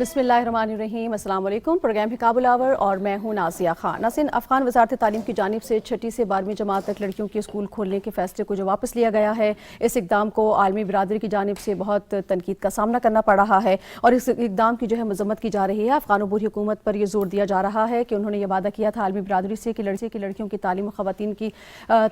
बिस्मिल्लाहिर्रहमानिर्रहीम, अस्सलाम वालेकुम। प्रोग्राम है काबुल आवर और मैं हूं नाज़िया खान। नाज़रीन, अफ़गान वज़ारत तालीम की जानिब से 6ठी से 12वीं जमात तक लड़कियों के स्कूल खोलने के फैसले को जो वापस लिया गया है, इस इकदाम को आलमी बिरादरी की जानिब से बहुत तनकीद का सामना करना पड़ रहा है और इस इकदाम की जो है मज़म्मत की जा रही है। अफ़गान अबूरी हुकूमत पर यह जोर दिया जा रहा है कि उन्होंने यह वादा किया था आलमी बिरादरी से कि लड़कियों की तालीम और ख़वातीन की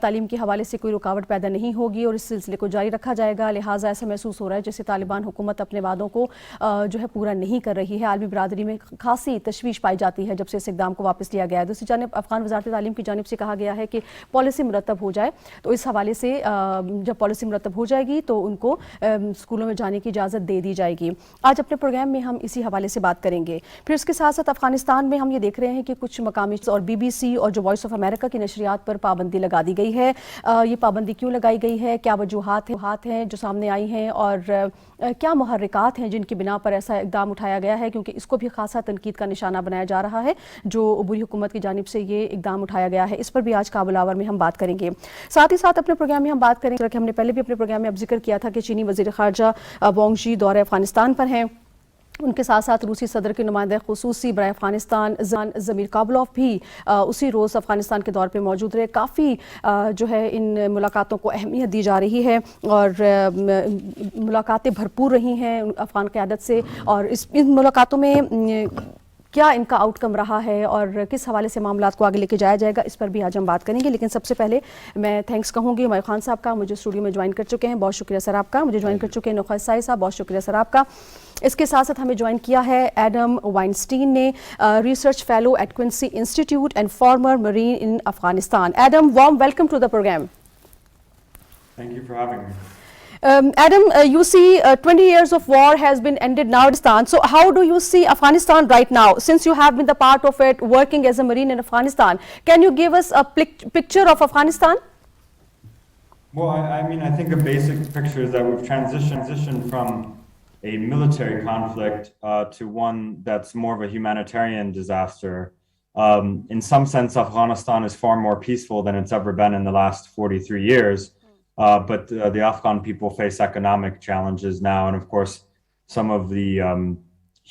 तालीम के हवाले से कोई रुकावट पैदा नहीं होगी और इस सिलसिले को जारी रखा जाएगा। लिहाजा ऐसा महसूस हो रहा है जैसे तालिबान हुकूमत अपने वादों को जो है पूरा नहीं कर रही है। आलमी बिरादरी में खासी तशवीश पाई जाती है जब से इस इकदाम को वापस लिया गया है। दूसरी जानिब अफ़गान वज़ारत तालीम की जानिब से कहा गया है कि पॉलिसी मुरतब हो जाए, तो इस हवाले से जब पॉलिसी मुरतब हो जाएगी तो उनको स्कूलों में जाने की इजाज़त दे दी जाएगी। आज अपने प्रोग्राम में हम इसी हवाले से बात करेंगे। फिर उसके साथ साथ अफगानिस्तान में हम ये देख रहे हैं कि कुछ मकामी और BBC और जो वॉइस ऑफ अमेरिका की नशरियात पर पाबंदी लगा दी गई है। ये पाबंदी क्यों लगाई गई है, क्या वजूहात हैं जो सामने आई हैं और क्या मुहर्रिकात हैं जिनकी बिना पर ऐसा इकदाम उठाया गया है, क्योंकि इसको भी खासा तनकीद का निशाना बनाया जा रहा है जो अबूरी हुकूमत की जानिब से ये इकदाम उठाया गया है। इस पर भी आज काबुल आवर में हम बात करेंगे। साथ ही साथ अपने प्रोग्राम में हम बात करेंगे, हमने पहले भी अपने प्रोग्राम में अब जिक्र किया था कि चीनी वज़ीर ख़ारजा वांग शी दौरे अफ़गानिस्तान पर हैं। उनके साथ साथ रूसी सदर के नुमाइंदे खुसूसी बराए अफ़गानिस्तान ज़मीर काबुलोव भी उसी रोज़ अफ़गानिस्तान के दौर पे मौजूद रहे। काफ़ी जो है इन मुलाकातों को अहमियत दी जा रही है और मुलाकातें भरपूर रही हैं अफ़गान क़यादत से और इन मुलाकातों में क्या इनका आउटकम रहा है और किस हवाले से मामलात को आगे लेके जाया जाएगा, इस पर भी आज हम बात करेंगे। लेकिन सबसे पहले मैं थैंक्स कहूँगी उमर खान साहब का, मुझे स्टूडियो में ज्वाइन कर चुके हैं, बहुत शुक्रिया सर आपका। मुझे ज्वाइन कर चुके हैं नौखत साई साहब, बहुत शुक्रिया सर आपका। इसके साथ साथ हमें ज्वाइन किया है एडम वाइनस्टीन ने, research fellow at Quincy Institute and former marine in Afghanistan. Adam, warm welcome to the programme. Thank you for having me. Adam, you see 20 years of war has been ended now in Afghanistan. So how do you see Afghanistan right now, since you have been the part of it, working as a Marine in Afghanistan? Can you give us a picture of Afghanistan? Well, I mean, I think a basic picture is that we've transitioned from a military conflict to one that's more of a humanitarian disaster. In some sense, Afghanistan is far more peaceful than it's ever been in the last 43 years. But the Afghan people face economic challenges now, and of course, some of the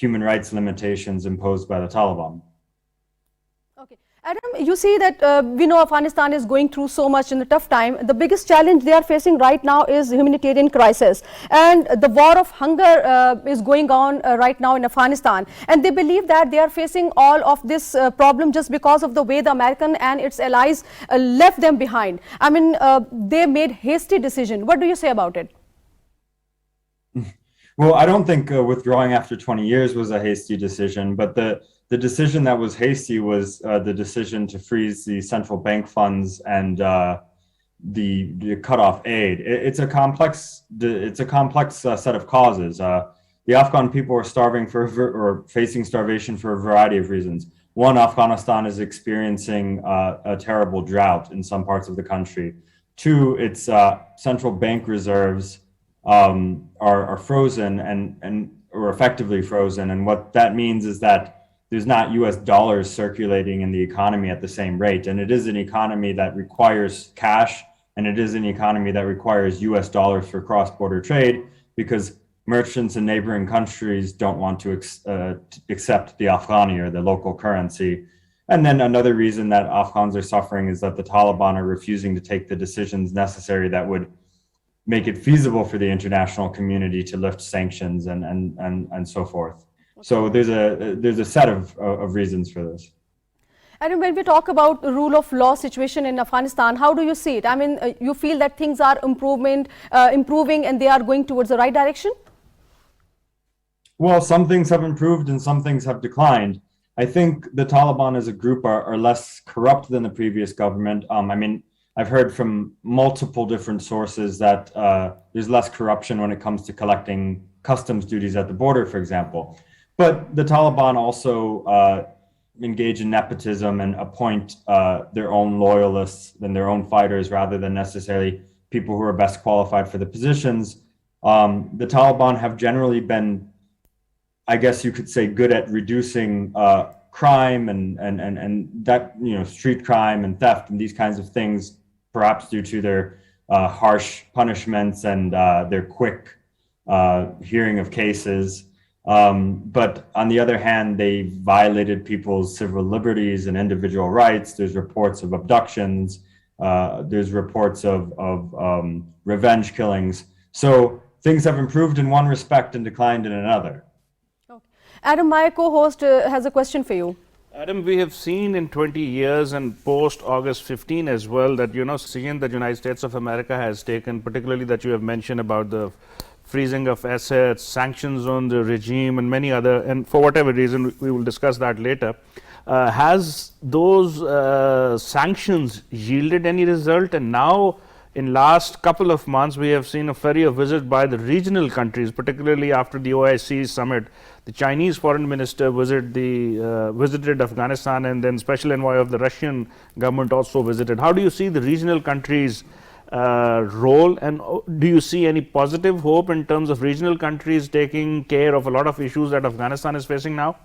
human rights limitations imposed by the Taliban. Okay. Adam, you see that we know Afghanistan is going through so much in a tough time. The biggest challenge they are facing right now is humanitarian crisis, and the war of hunger is going on right now in Afghanistan. And they believe that they are facing all of this problem just because of the way the American and its allies left them behind. I mean, they made hasty decision. What do you say about it? Well, I don't think withdrawing after 20 years was a hasty decision, but the decision that was hasty was the decision to freeze the central bank funds and the cut off aid. It's a complex set of causes. The Afghan people are starving or facing starvation for a variety of reasons. One, Afghanistan is experiencing a terrible drought in some parts of the country. Two, its central bank reserves are frozen or effectively frozen, and what that means is that there's not US dollars circulating in the economy at the same rate, and it is an economy that requires cash, and it is an economy that requires US dollars for cross-border trade because merchants in neighboring countries don't want to accept the Afghani or the local currency. And then another reason that Afghans are suffering is that the Taliban are refusing to take the decisions necessary that would make it feasible for the international community to lift sanctions and so forth. So there's a set of reasons for this. And when we talk about the rule of law situation in Afghanistan, how do you see it? I mean, you feel that things are improving and they are going towards the right direction? Well, some things have improved and some things have declined. I think the Taliban as a group are less corrupt than the previous government. I mean, I've heard from multiple different sources that there's less corruption when it comes to collecting customs duties at the border, for example. But the Taliban also engage in nepotism and appoint their own loyalists and their own fighters rather than necessarily people who are best qualified for the positions. The Taliban have generally been, I guess you could say, good at reducing crime and that, you know, street crime and theft and these kinds of things, perhaps due to their harsh punishments and their quick hearing of cases. But on the other hand, they violated people's civil liberties and individual rights. There's reports of abductions. There's reports of revenge killings. So things have improved in one respect and declined in another. Okay. Adam, my co-host has a question for you. Adam, we have seen in 20 years and post August 15 as well that, seeing that the United States of America has taken, particularly that you have mentioned about the freezing of assets, sanctions on the regime, and many other, and for whatever reason, we will discuss that later. Has those sanctions yielded any result? And now, in last couple of months, we have seen a flurry of visits by the regional countries, particularly after the OIC summit. The Chinese foreign minister visited Afghanistan, and then special envoy of the Russian government also visited. How do you see the regional countries' role, and do you see any positive hope in terms of regional countries taking care of a lot of issues that Afghanistan is facing now?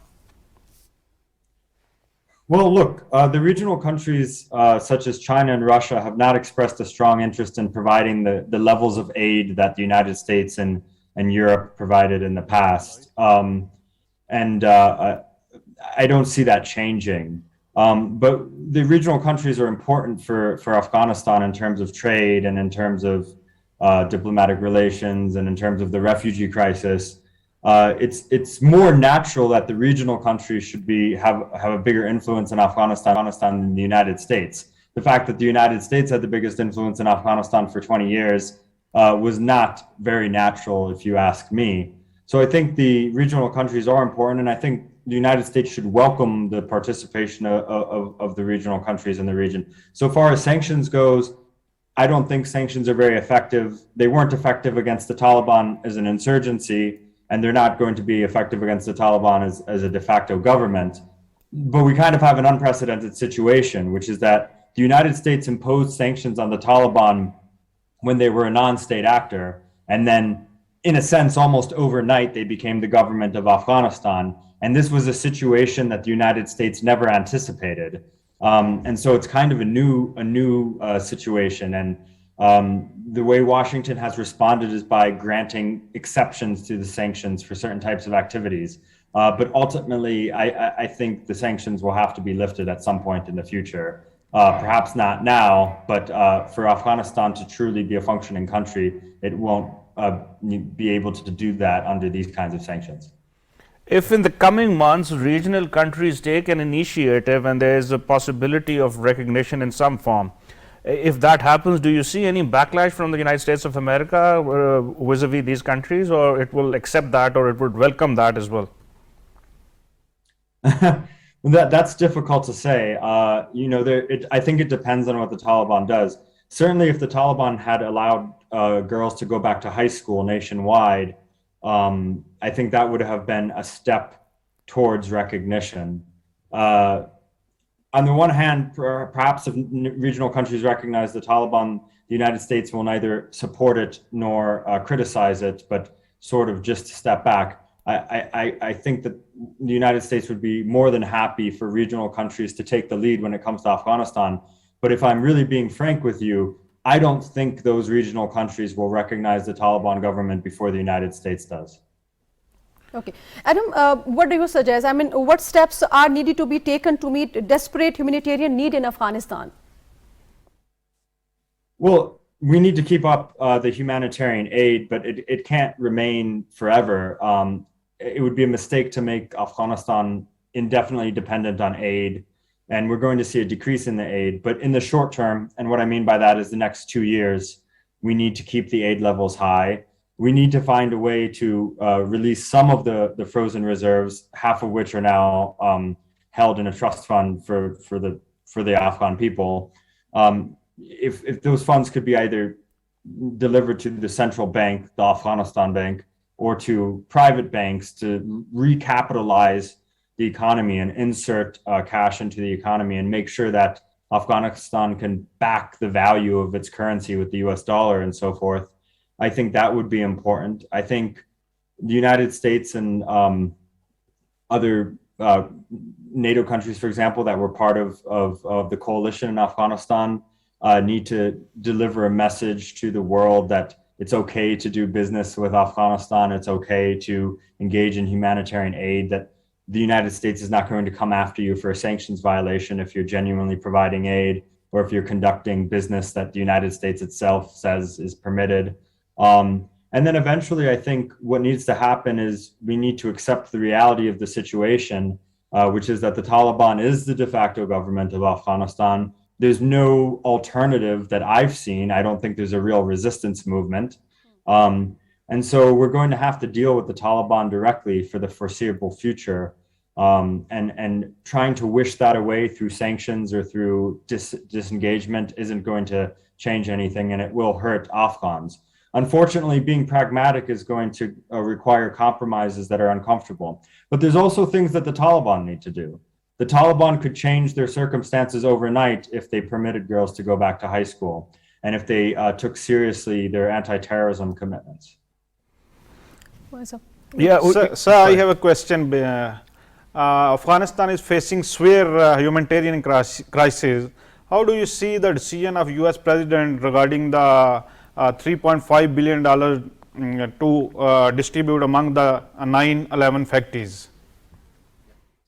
Well, look, the regional countries such as China and Russia have not expressed a strong interest in providing the levels of aid that the United States and Europe provided in the past. I don't see that changing. But the regional countries are important for Afghanistan in terms of trade and in terms of diplomatic relations and in terms of the refugee crisis. It's more natural that the regional countries should have a bigger influence in Afghanistan than the United States. The fact that the United States had the biggest influence in Afghanistan for 20 years was not very natural, if you ask me. So I think the regional countries are important, and I think the United States should welcome the participation of the regional countries in the region. So far as sanctions goes, I don't think sanctions are very effective. They weren't effective against the Taliban as an insurgency, and they're not going to be effective against the Taliban as a de facto government. But we kind of have an unprecedented situation, which is that the United States imposed sanctions on the Taliban when they were a non-state actor, and then, in a sense, almost overnight, they became the government of Afghanistan. And this was a situation that the United States never anticipated. And so it's kind of a new situation. And the way Washington has responded is by granting exceptions to the sanctions for certain types of activities. But ultimately, I think the sanctions will have to be lifted at some point in the future. Perhaps not now, but for Afghanistan to truly be a functioning country, it won't be able to do that under these kinds of sanctions. If in the coming months regional countries take an initiative and there is a possibility of recognition in some form, if that happens, do you see any backlash from the United States of America vis-a-vis these countries, or it will accept that, or it would welcome that as well? That's difficult to say. I think it depends on what the Taliban does. Certainly, if the Taliban had allowed girls to go back to high school nationwide, I think that would have been a step towards recognition. On the one hand, perhaps if regional countries recognize the Taliban, the United States will neither support it nor criticize it, but sort of just step back. I think that the United States would be more than happy for regional countries to take the lead when it comes to Afghanistan. But if I'm really being frank with you, I don't think those regional countries will recognize the Taliban government before the United States does. Okay. Adam, what do you suggest? I mean, what steps are needed to be taken to meet desperate humanitarian need in Afghanistan? Well, we need to keep up the humanitarian aid, but it can't remain forever. It would be a mistake to make Afghanistan indefinitely dependent on aid, and we're going to see a decrease in the aid. But in the short term, and what I mean by that is the next 2 years, we need to keep the aid levels high. We need to find a way to release some of the frozen reserves, half of which are now held in a trust fund for the Afghan people. If those funds could be either delivered to the central bank, the Afghanistan bank, or to private banks to recapitalize the economy and insert cash into the economy and make sure that Afghanistan can back the value of its currency with the US dollar and so forth, I think that would be important. I think the United States and other NATO countries, for example, that were part of the coalition in Afghanistan need to deliver a message to the world that it's okay to do business with Afghanistan. It's okay to engage in humanitarian aid, that the United States is not going to come after you for a sanctions violation if you're genuinely providing aid or if you're conducting business that the United States itself says is permitted. And then eventually, I think what needs to happen is we need to accept the reality of the situation, which is that the Taliban is the de facto government of Afghanistan. There's no alternative that I've seen. I don't think there's a real resistance movement. And so we're going to have to deal with the Taliban directly for the foreseeable future. And trying to wish that away through sanctions or through disengagement isn't going to change anything, and it will hurt Afghans. Unfortunately, being pragmatic is going to require compromises that are uncomfortable. But there's also things that the Taliban need to do. The Taliban could change their circumstances overnight if they permitted girls to go back to high school and if they took seriously their anti-terrorism commitments. Yeah, Sir, I have a question. Afghanistan is facing severe humanitarian crisis. How do you see the decision of US President regarding the $3.5 billion to distribute among the 9/11 factories?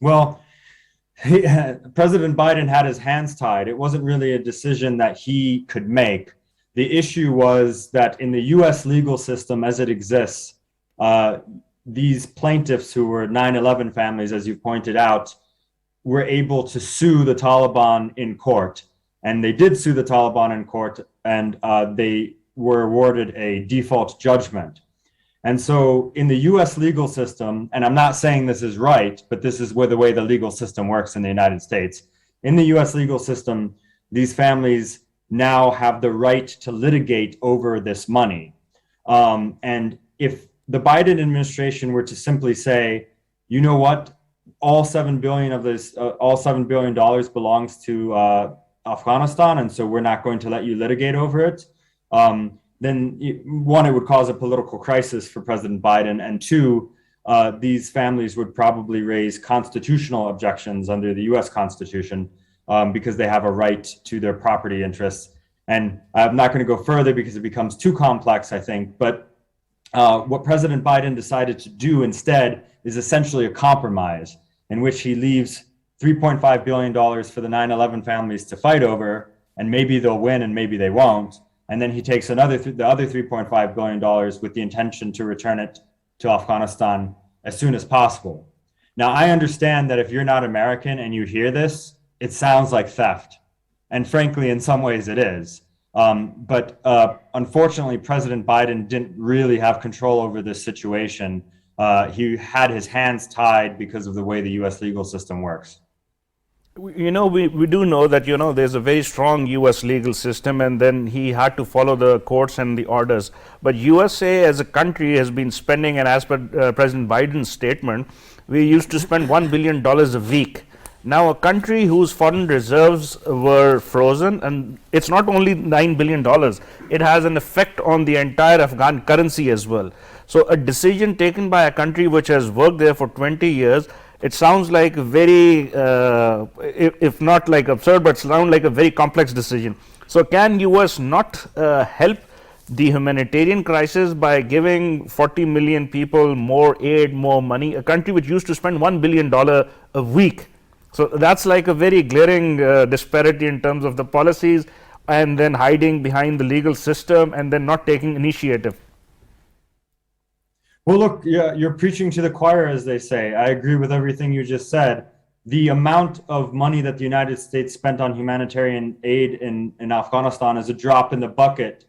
Well, President Biden had his hands tied. It wasn't really a decision that he could make. The issue was that in the US legal system as it exists, these plaintiffs who were 9/11 families, as you pointed out, were able to sue the Taliban in court. And they did sue the Taliban in court, and they were awarded a default judgment. And so in the US legal system, and I'm not saying this is right, but this is where the way the legal system works in the United States. In the US legal system, these families now have the right to litigate over this money. And if the Biden administration were to simply say, you know what, all $7 billion of this, all $7 billion belongs to Afghanistan, and so we're not going to let you litigate over it, then one, it would cause a political crisis for President Biden, and two, these families would probably raise constitutional objections under the US Constitution because they have a right to their property interests. And I'm not going to go further because it becomes too complex, I think, but what President Biden decided to do instead is essentially a compromise in which he leaves $3.5 billion for the 9/11 families to fight over, and maybe they'll win and maybe they won't. And then he takes the other $3.5 billion with the intention to return it to Afghanistan as soon as possible. Now, I understand that if you're not American and you hear this, it sounds like theft. And frankly, in some ways it is. But unfortunately, President Biden didn't really have control over this situation. He had his hands tied because of the way the US legal system works. You know, we do know that, you know, there's a very strong US legal system, and then he had to follow the courts and the orders. But USA as a country has been spending, and as per President Biden's statement, we used to spend $1 billion a week. Now, a country whose foreign reserves were frozen, and it's not only $9 billion, it has an effect on the entire Afghan currency as well. So a decision taken by a country which has worked there for 20 years, it sounds like a very, if not like absurd, but sound like a very complex decision. So can US not help the humanitarian crisis by giving 40 million people more aid, more money, a country which used to spend $1 billion a week? So that's like a very glaring disparity in terms of the policies, and then hiding behind the legal system and then not taking initiative. Well, look, you're preaching to the choir, as they say. I agree with everything you just said. The amount of money that the United States spent on humanitarian aid in Afghanistan is a drop in the bucket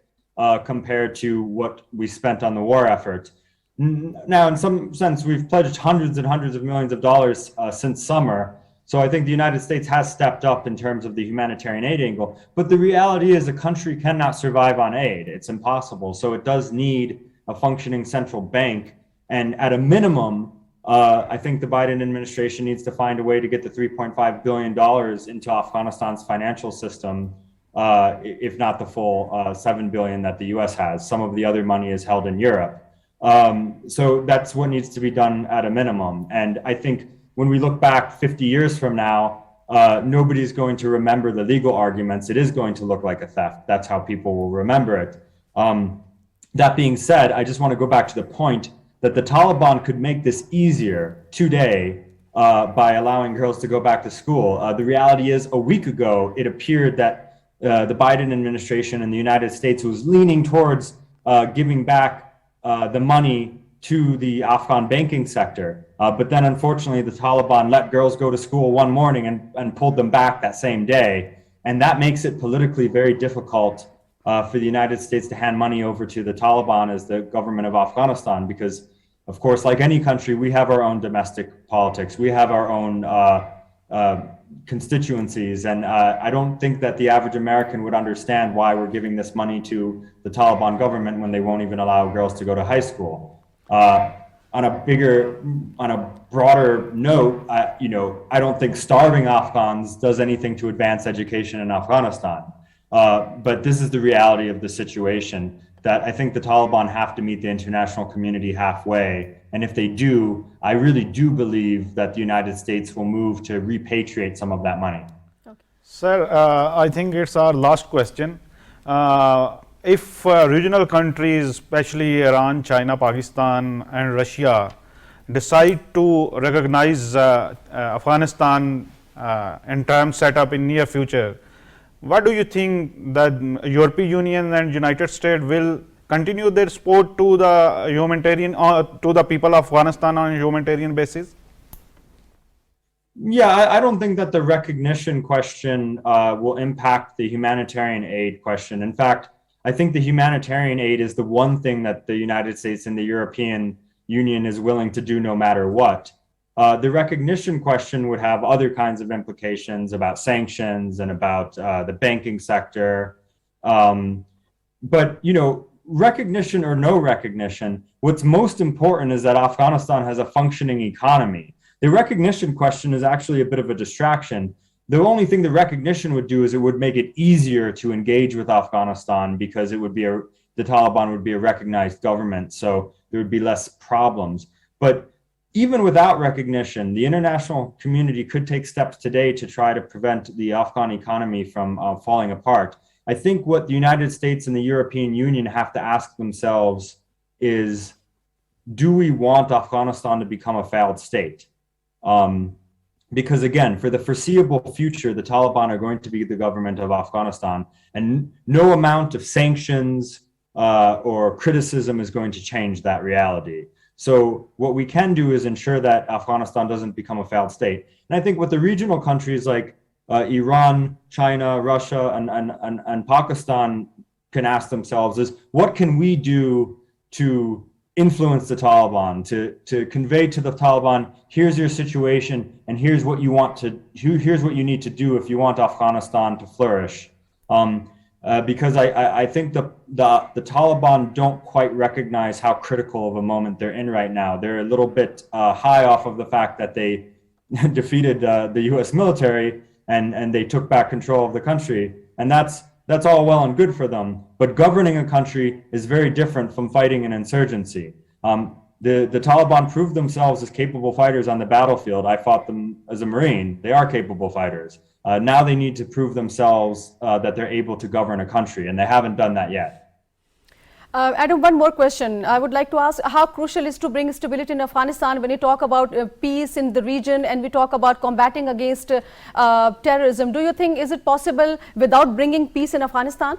compared to what we spent on the war effort. Now, in some sense, we've pledged hundreds and hundreds of millions of dollars since summer. So I think the United States has stepped up in terms of the humanitarian aid angle. But the reality is a country cannot survive on aid. It's impossible. So it does need a functioning central bank. And at a minimum, I think the Biden administration needs to find a way to get the $3.5 billion into Afghanistan's financial system, if not the full $7 billion that the US has. Some of the other money is held in Europe. So that's what needs to be done at a minimum. And I think when we look back 50 years from now, nobody's going to remember the legal arguments. It is going to look like a theft. That's how people will remember it. That being said, I just want to go back to the point that the Taliban could make this easier today by allowing girls to go back to school. The reality is, a week ago, it appeared that the Biden administration in the United States was leaning towards giving back the money to the Afghan banking sector. But then, unfortunately, the Taliban let girls go to school one morning and pulled them back that same day. And that makes it politically very difficult for the United States to hand money over to the Taliban as the government of Afghanistan, because, of course, like any country, we have our own domestic politics. We have our own constituencies. And I don't think that the average American would understand why we're giving this money to the Taliban government when they won't even allow girls to go to high school. On a broader note, I don't think starving Afghans does anything to advance education in Afghanistan. But this is the reality of the situation, that I think the Taliban have to meet the international community halfway. And if they do, I really do believe that the United States will move to repatriate some of that money. Sir, I think it's our last question. If regional countries, especially Iran, China, Pakistan, and Russia, decide to recognize Afghanistan in terms set up in near future, what do you think that European Union and United States will continue their support to the humanitarian to the people of Afghanistan on a humanitarian basis? Yeah, I don't think that the recognition question will impact the humanitarian aid question. In fact, I think the humanitarian aid is the one thing that the United States and the European Union is willing to do no matter what. The recognition question would have other kinds of implications about sanctions and about the banking sector. But, recognition or no recognition, what's most important is that Afghanistan has a functioning economy. The recognition question is actually a bit of a distraction. The only thing the recognition would do is it would make it easier to engage with Afghanistan, because it would be the Taliban would be a recognized government, so there would be less problems. But even without recognition, the international community could take steps today to try to prevent the Afghan economy from falling apart. I think what the United States and the European Union have to ask themselves is, do we want Afghanistan to become a failed state? Because again, for the foreseeable future, the Taliban are going to be the government of Afghanistan, and no amount of sanctions or criticism is going to change that reality. So what we can do is ensure that Afghanistan doesn't become a failed state. And I think what the regional countries like Iran, China, Russia, and Pakistan can ask themselves is, what can we do to influence the Taliban, to convey to the Taliban, here's your situation, and here's what you need to do if you want Afghanistan to flourish. Because I think the Taliban don't quite recognize how critical of a moment they're in right now. They're a little bit high off of the fact that they defeated the U.S. military and they took back control of the country, and that's all well and good for them. But governing a country is very different from fighting an insurgency. The Taliban proved themselves as capable fighters on the battlefield. I fought them as a Marine. They are capable fighters. Now they need to prove themselves that they're able to govern a country, and they haven't done that yet. Adam, one more question. I would like to ask, how crucial is to bring stability in Afghanistan when you talk about peace in the region and we talk about combating against terrorism? Do you think, is it possible without bringing peace in Afghanistan?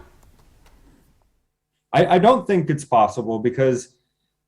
I don't think it's possible because,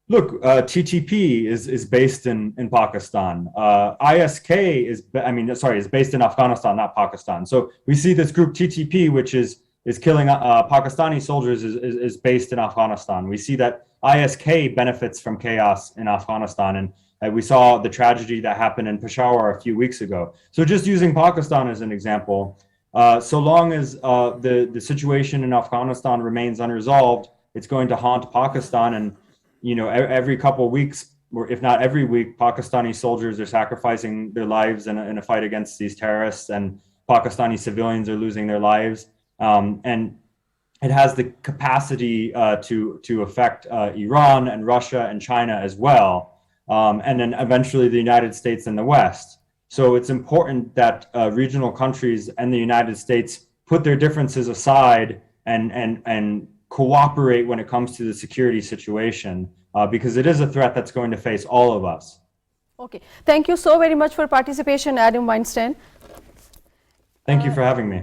look, TTP is based in Pakistan. ISK is based in Afghanistan, not Pakistan. So we see this group TTP, which is killing Pakistani soldiers, is based in Afghanistan. We see that ISK benefits from chaos in Afghanistan, and we saw the tragedy that happened in Peshawar a few weeks ago. So just using Pakistan as an example, so long as the situation in Afghanistan remains unresolved, it's going to haunt Pakistan. And every couple of weeks, or if not every week, Pakistani soldiers are sacrificing their lives in a fight against these terrorists, and Pakistani civilians are losing their lives. And it has the capacity to affect Iran and Russia and China as well, and then eventually the United States and the West. So it's important that regional countries and the United States put their differences aside and cooperate when it comes to the security situation, because it is a threat that's going to face all of us. Okay, thank you so very much for participation, Adam Weinstein. Thank you for having me.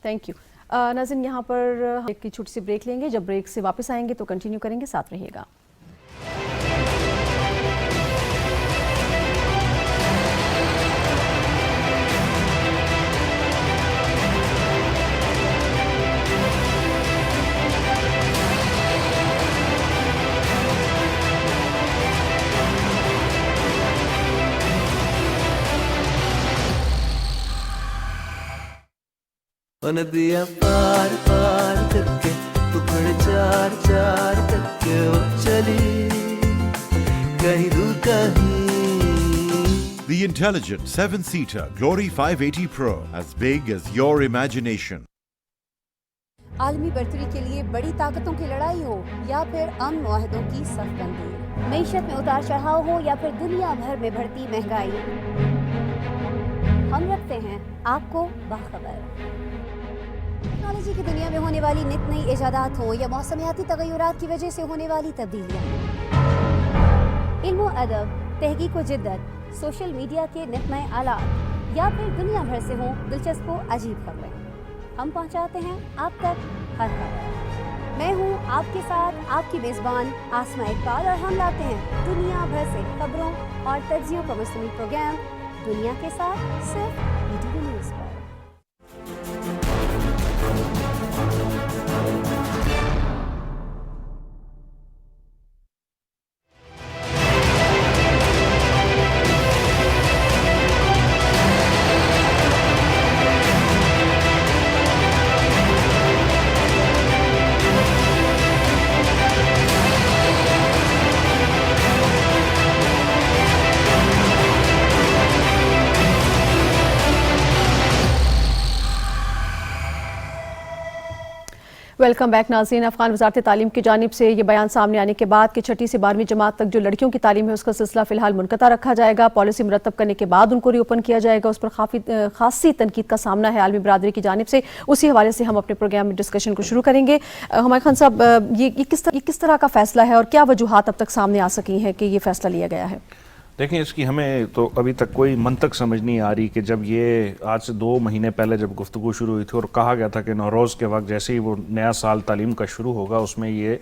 Thank you. नाज़रीन, यहाँ पर एक की छोटी सी break लेंगे, जब break से वापस आएंगे तो कंटिन्यू करेंगे, साथ रहिएगा। नदियाँ पार पार करके टुकड़े चार चार करके वो चली कहीं दूर कहीं। The intelligent 7-seater Glory 580 Pro, as big as your imagination. आलमी बर्तरी के लिए बड़ी ताकतों की लड़ाई हो या फिर अमन मुआहदों की सफबंदी, मईशत में उतार चढ़ाव हो या फिर दुनिया भर में बढ़ती महंगाई, हम रखते हैं आपको बाखबर। टेक्नोलॉजी की दुनिया में होने वाली नित नई इजादात हों या मौसमियाती तगय्युरात की वजह से होने वाली तब्दीलियाँ, इल्म अदब, तहकीक व जिद्दत, सोशल मीडिया के नित नए आलात या फिर दुनिया भर से हों दिलचस्प व अजीब खबरें, हम पहुँचाते हैं आप तक हर खबर। मैं हूँ आपके साथ आपकी मेज़बान आसमा इकबाल और हम लाते हैं दुनिया भर से खबरों और तज्जियों का मुश्तमिल प्रोग्राम दुनिया के साथ सिर्फ ईटीवी न्यूज़ पर। वेलकम बैक नाज़रीन। अफगान वज़ारत तालीम की जानिब से ये बयान सामने आने के बाद कि 6ठी से 12वीं जमात तक जो लड़कियों की तालीम है उसका सिलसिला फ़िलहाल मुनक़ता रखा जाएगा। पॉलिसी मुरतब करने के बाद उनको रीओपन किया जाएगा। उस पर खासी तनकीद का सामना है आलमी बरादरी की जानिब से। उसी हवाले से हम अपने प्रोग्राम में डिस्कशन को शुरू करेंगे। हमारे खान साहब, ये किस तरह का फ़ैसला है और क्या वजूहात अब तक सामने आ सकी हैं कि ये फ़ैसला लिया गया है? देखें, इसकी हमें तो अभी तक कोई मंतक समझ नहीं आ रही कि जब ये आज से 2 महीने पहले जब गुफ्तगू शुरू हुई थी और कहा गया था कि नौरोज़ के वक्त जैसे ही वो नया साल तालीम का शुरू होगा उसमें ये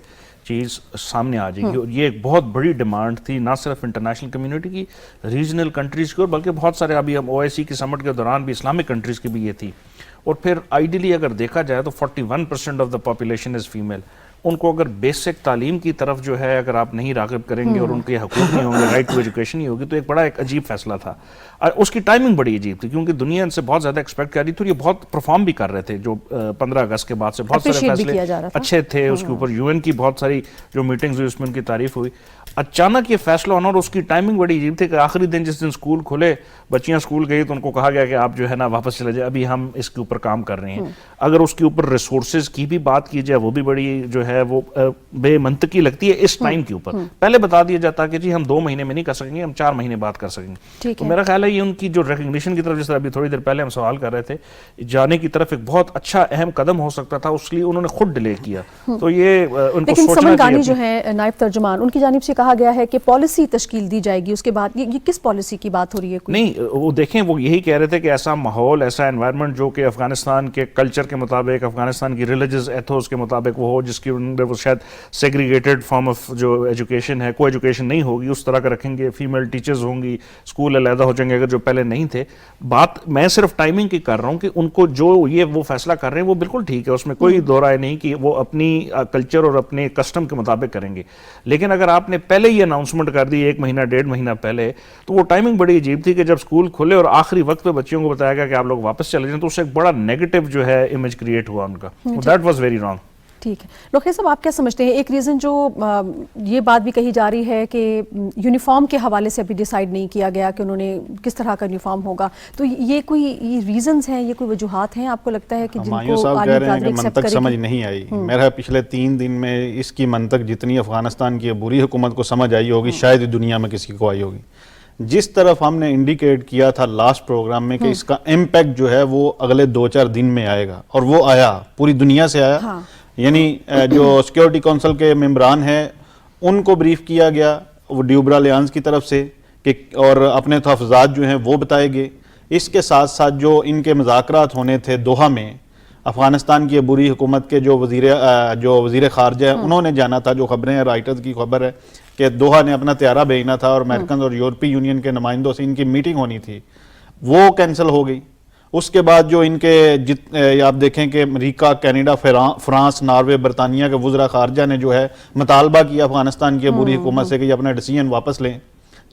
चीज़ सामने आ जाएगी। और ये एक बहुत बड़ी डिमांड थी, ना सिर्फ इंटरनेशनल कम्युनिटी की, रीजनल कंट्रीज़ की, और बल्कि बहुत सारे अभी हम OIC की समिट के दौरान भी इस्लामिक कंट्रीज़ की भी ये थी। और फिर आइडियली अगर देखा जाए तो 41% of the population is female. उनको अगर बेसिक तालीम की तरफ जो है अगर आप नहीं राग़िब करेंगे और उनके हकूक़ नहीं होंगे, राइट टू एजुकेशन नहीं होगी, तो एक बड़ा एक अजीब फ़ैसला था। उसकी टाइमिंग बड़ी अजीब थी क्योंकि दुनिया इनसे बहुत ज़्यादा एक्सपेक्ट कर रही थी और ये बहुत परफॉर्म भी कर रहे थे। जो 15 अगस्त के बाद से बहुत सारे फैसले अच्छे थे, उसके ऊपर UN की बहुत सारी जो मीटिंग्स हुई उसमें उनकी तारीफ़ हुई। अचानक ये फैसला होना और उसकी टाइमिंग बड़ी अजीब थी कि आखिरी दिन जिस दिन स्कूल खुले, बच्चियां स्कूल गई तो उनको कहा गया कि आप जो है ना वापस चले जाए, अभी हम इसके ऊपर काम कर रहे हैं। अगर उसके ऊपर रिसोर्सेज की भी बात की जाए वो भी बड़ी जो है वो बेमंतकी लगती है इस टाइम के ऊपर। पहले बता दिया जाता कि जी हम 2 महीने में नहीं कर सकेंगे, हम 4 महीने बाद कर सकेंगे। तो मेरा ख्याल है ये उनकी जो रिकग्निशन की तरफ, जिस तरह अभी थोड़ी देर पहले हम सवाल कर रहे थे, जाने की तरफ एक बहुत अच्छा अहम कदम हो सकता था, उसलिए उन्होंने खुद डिले किया। तो ये उनको लेकिन सोचना समन गानी जो है नायब तर्जुमान, उनकी जानिब से कहा गया है कि पॉलिसी तश्कील दी जाएगी उसके बाद। ये किस पॉलिसी की बात हो रही है? नहीं, वो देखें, वो यही कह रहे थे कि ऐसा माहौल, ऐसा एनवायरनमेंट जो कि अफगानिस्तान के कल्चर के मुताबिक, अफगानिस्तान की रिलीजियस एथोस के मुताबिक वो हो, जिसकी अंदर वो शायद सेग्रीगेटेड फॉर्म ऑफ जो एजुकेशन है, को एजुकेशन नहीं होगी, उस तरह का रखेंगे। फीमेल टीचर्स होंगी, स्कूल अलहदा हो जाएंगे अगर जो पहले नहीं थे। बात मैं सिर्फ टाइमिंग की कर रहा हूँ कि उनको जो ये वो फैसला कर रहे हैं वो बिल्कुल ठीक है, उसमें कोई दो राय नहीं कि वो अपनी कल्चर और अपने कस्टम के मुताबिक करेंगे। लेकिन अगर आपने पहले ही अनाउंसमेंट कर दी 1 महीना 1.5 महीना पहले, तो वो टाइमिंग बड़ी अजीब थी कि जब स्कूल खुले और आखिरी वक्त पे बच्चियों को बताया गया कि आप लोग वापस चले जाएं, तो उससे एक बड़ा नेगेटिव जो है इमेज क्रिएट हुआ उनका। That was very wrong. ठीक है, लोखे साहब, आप क्या समझते हैं? एक रीज़न जो ये बात भी कही जा रही है कि यूनिफॉर्म के हवाले से अभी डिसाइड नहीं किया गया कि उन्होंने किस तरह का यूनिफॉर्म होगा। तो ये कोई रीजंस हैं, ये कोई वजूहात हैं आपको लगता है कि जिनको साहब कह रहे हैं कि मंतक समझ नहीं आई? मेरा पिछले 3 दिन में इसकी मंतक जितनी अफगानिस्तान की बुरी हुकूमत को समझ आई होगी शायद दुनिया में किसी को आई होगी। जिस तरफ हमने इंडिकेट किया था लास्ट प्रोग्राम में कि इसका इम्पैक्ट जो है वो अगले 2-4 दिन में आएगा, और वो आया, पूरी दुनिया से आया। یعنی جو سیکیورٹی کونسل کے ممبران ہیں ان کو بریف کیا گیا وہ ڈیوبرا لیانز کی طرف سے کہ اور اپنے تحفظات جو ہیں وہ بتائے گئے. اس کے ساتھ ساتھ جو ان کے مذاکرات ہونے تھے دوحہ میں، افغانستان کی عبوری حکومت کے جو وزیر خارجہ ہیں انہوں نے جانا تھا. جو خبریں ہیں رائٹرز کی خبر ہے کہ دوحہ نے اپنا طیارہ بھیجنا تھا اور امریکن اور یورپی یونین کے نمائندوں سے ان کی میٹنگ ہونی تھی، وہ کینسل ہو گئی. اس کے بعد جو ان کے آپ دیکھیں کہ امریکہ، کینیڈا، فرانس، ناروے، برطانیہ کے وزراء خارجہ نے جو ہے مطالبہ کیا افغانستان کی عبوری حکومت سے کہ یہ اپنا ڈیسیژن واپس لیں.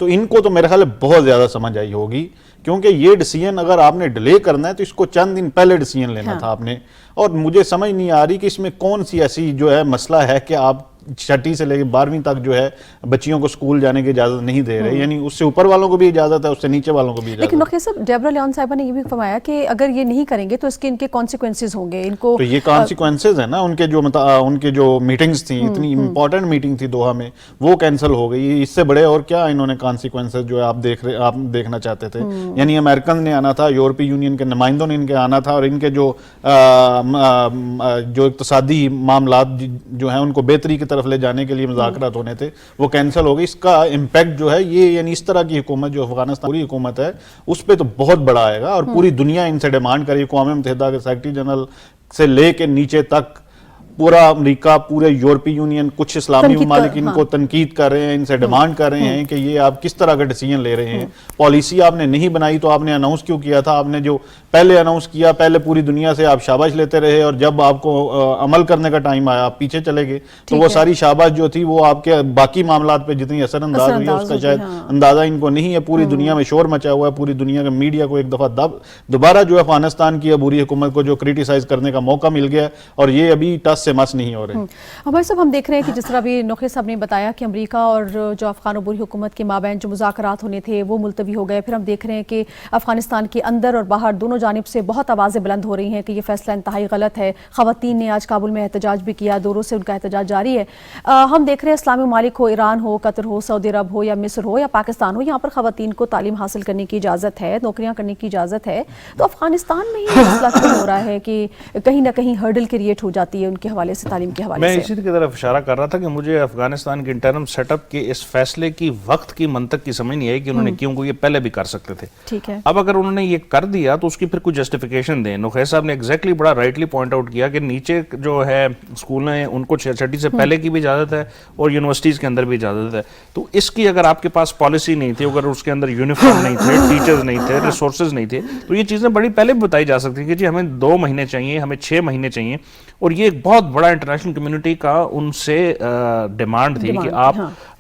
تو ان کو تو میرے خیال بہت زیادہ سمجھ آئی ہوگی، کیونکہ یہ ڈیسیژن اگر آپ نے ڈیلے کرنا ہے تو اس کو چند دن پہلے ڈیسیژن لینا تھا آپ نے. اور مجھے سمجھ نہیں آ رہی کہ اس میں کون سی ایسی جو ہے مسئلہ ہے کہ آپ 6 سے لے کے 12ویں تک جو ہے بچیوں کو اسکول جانے کی اجازت نہیں دے رہے. یعنی اس سے اوپر والوں کو بھی اجازت ہے، اس سے نیچے والوں کو بھی اجازت ہے. لیکن نقی صاحب، ڈیبرا لیون صاحبہ نے یہ بھی فرمایا کہ اگر یہ نہیں کریں گے تو اس کے ان کے کانسیکوینسز ہوں گے. ان کو تو یہ کانسیکوینسز ہیں نا ان کے جو میٹنگز تھیں، اتنی امپورٹنٹ میٹنگ تھی دوحہ میں، وہ کینسل ہو گئی. اس سے بڑے اور کیا انہوں نے کانسیکوینسز جو ہے آپ دیکھنا چاہتے تھے. یعنی امریکن نے آنا تھا، یورپی یونین کے نمائندوں نے ان کے آنا تھا، اور ان کے جو اقتصادی معاملات جو ہیں ان کو بہتری کی طرف لے جانے کے لیے مذاکرات ہونے تھے، وہ کینسل ہو گئی. اس کا امپیکٹ جو ہے یہ یعنی اس طرح کی حکومت جو افغانستان پوری حکومت ہے اس پہ تو بہت بڑا آئے گا. اور پوری دنیا ان سے ڈیمانڈ کرے، اقوام متحدہ کے سیکرٹری جنرل سے لے کے نیچے تک پورا امریکہ، پورے یورپی یونین، کچھ اسلامی ممالک ان کو تنقید کر رہے ہیں، ان سے ڈیمانڈ کر رہے ہیں کہ یہ آپ کس طرح کا ڈیسیژن لے رہے ہیں. پالیسی آپ نے نہیں بنائی تو آپ نے اناؤنس کیوں کیا تھا؟ آپ نے جو پہلے اناؤنس کیا، پہلے پوری دنیا سے آپ شاباش لیتے رہے، اور جب آپ کو عمل کرنے کا ٹائم آیا آپ پیچھے چلے گئے. تو وہ ساری شاباش جو تھی وہ آپ کے باقی معاملات پہ جتنی اثر انداز ہوئی ہے اس کا شاید اندازہ ان کو نہیں ہے. پوری دنیا میں شور مچا ہوا ہے، پوری دنیا کے میڈیا کو ایک دفعہ دوبارہ جو ہے افغانستان کی عبوری حکومت کو جو کرٹیسائز کرنے کا موقع مل گیا، اور یہ ابھی ٹس سے مس نہیں ہو رہے. ہمارے صاحب، ہم دیکھ رہے ہیں کہ جس طرح بھی نقی صاحب نے بتایا کہ امریکہ اور جو افغان عبوری حکومت کے مابین جو مذاکرات ہونے تھے وہ ملتوی ہو گئے. پھر ہم دیکھ رہے ہیں کہ افغانستان کے اندر اور باہر دونوں جانب سے بہت آوازیں بلند ہو رہی ہیں کہ یہ فیصلہ انتہائی غلط ہے. خواتین نے آج کابل میں احتجاج بھی کیا، 2 روز سے ان کا احتجاج جاری ہے. ہم دیکھ رہے ہیں اسلامی ممالک ہو، ایران ہو، قطر ہو، سعودی عرب ہو یا مصر ہو یا پاکستان ہو، یہاں پر خواتین کو تعلیم حاصل کرنے کی اجازت ہے، نوکریاں کرنے کی اجازت ہے. تو افغانستان میں یہ مسئلہ کیوں ہو رہا ہے کہ کہیں نہ کہیں ہرڈل کریٹ ہو جاتی ہے ان کے حوالے سے، تعلیم کے حوالے سے؟ میں اسی کی طرف اشارہ کر رہا تھا کہ مجھے افغانستان کے انٹرم سیٹ اپ کے اس فیصلے کی وقت کی منطق کی سمجھ نہیں آئی کہ انہوں نے کیوں کو یہ پہلے بھی کر سکتے تھے. ٹھیک ہے، اب اگر انہوں نے یہ کر دیا تو اس کی پھر کوئی جسٹیفیکیشن دیں. نخیر صاحب نے ایگزیکٹلی بڑا رائٹلی پوائنٹ آؤٹ کیا کہ نیچے جو ہے اسکول ہیں ان کو 6 سے پہلے کی بھی اجازت ہے اور یونیورسٹیز کے اندر بھی اجازت ہے. تو اس کی اگر آپ کے پاس پالیسی نہیں تھی، اگر اس کے اندر یونیفارم نہیں تھے، ٹیچرز نہیں تھے، ریسورسز نہیں تھے، تو یہ چیزیں بڑی پہلے بھی بتائی جا سکتی کہ جی ہمیں 2 مہینے چاہیے، ہمیں 6 مہینے چاہیے. اور یہ ایک بہت بڑا انٹرنیشنل کمیونٹی کا ان سے ڈیمانڈ تھی کہ آپ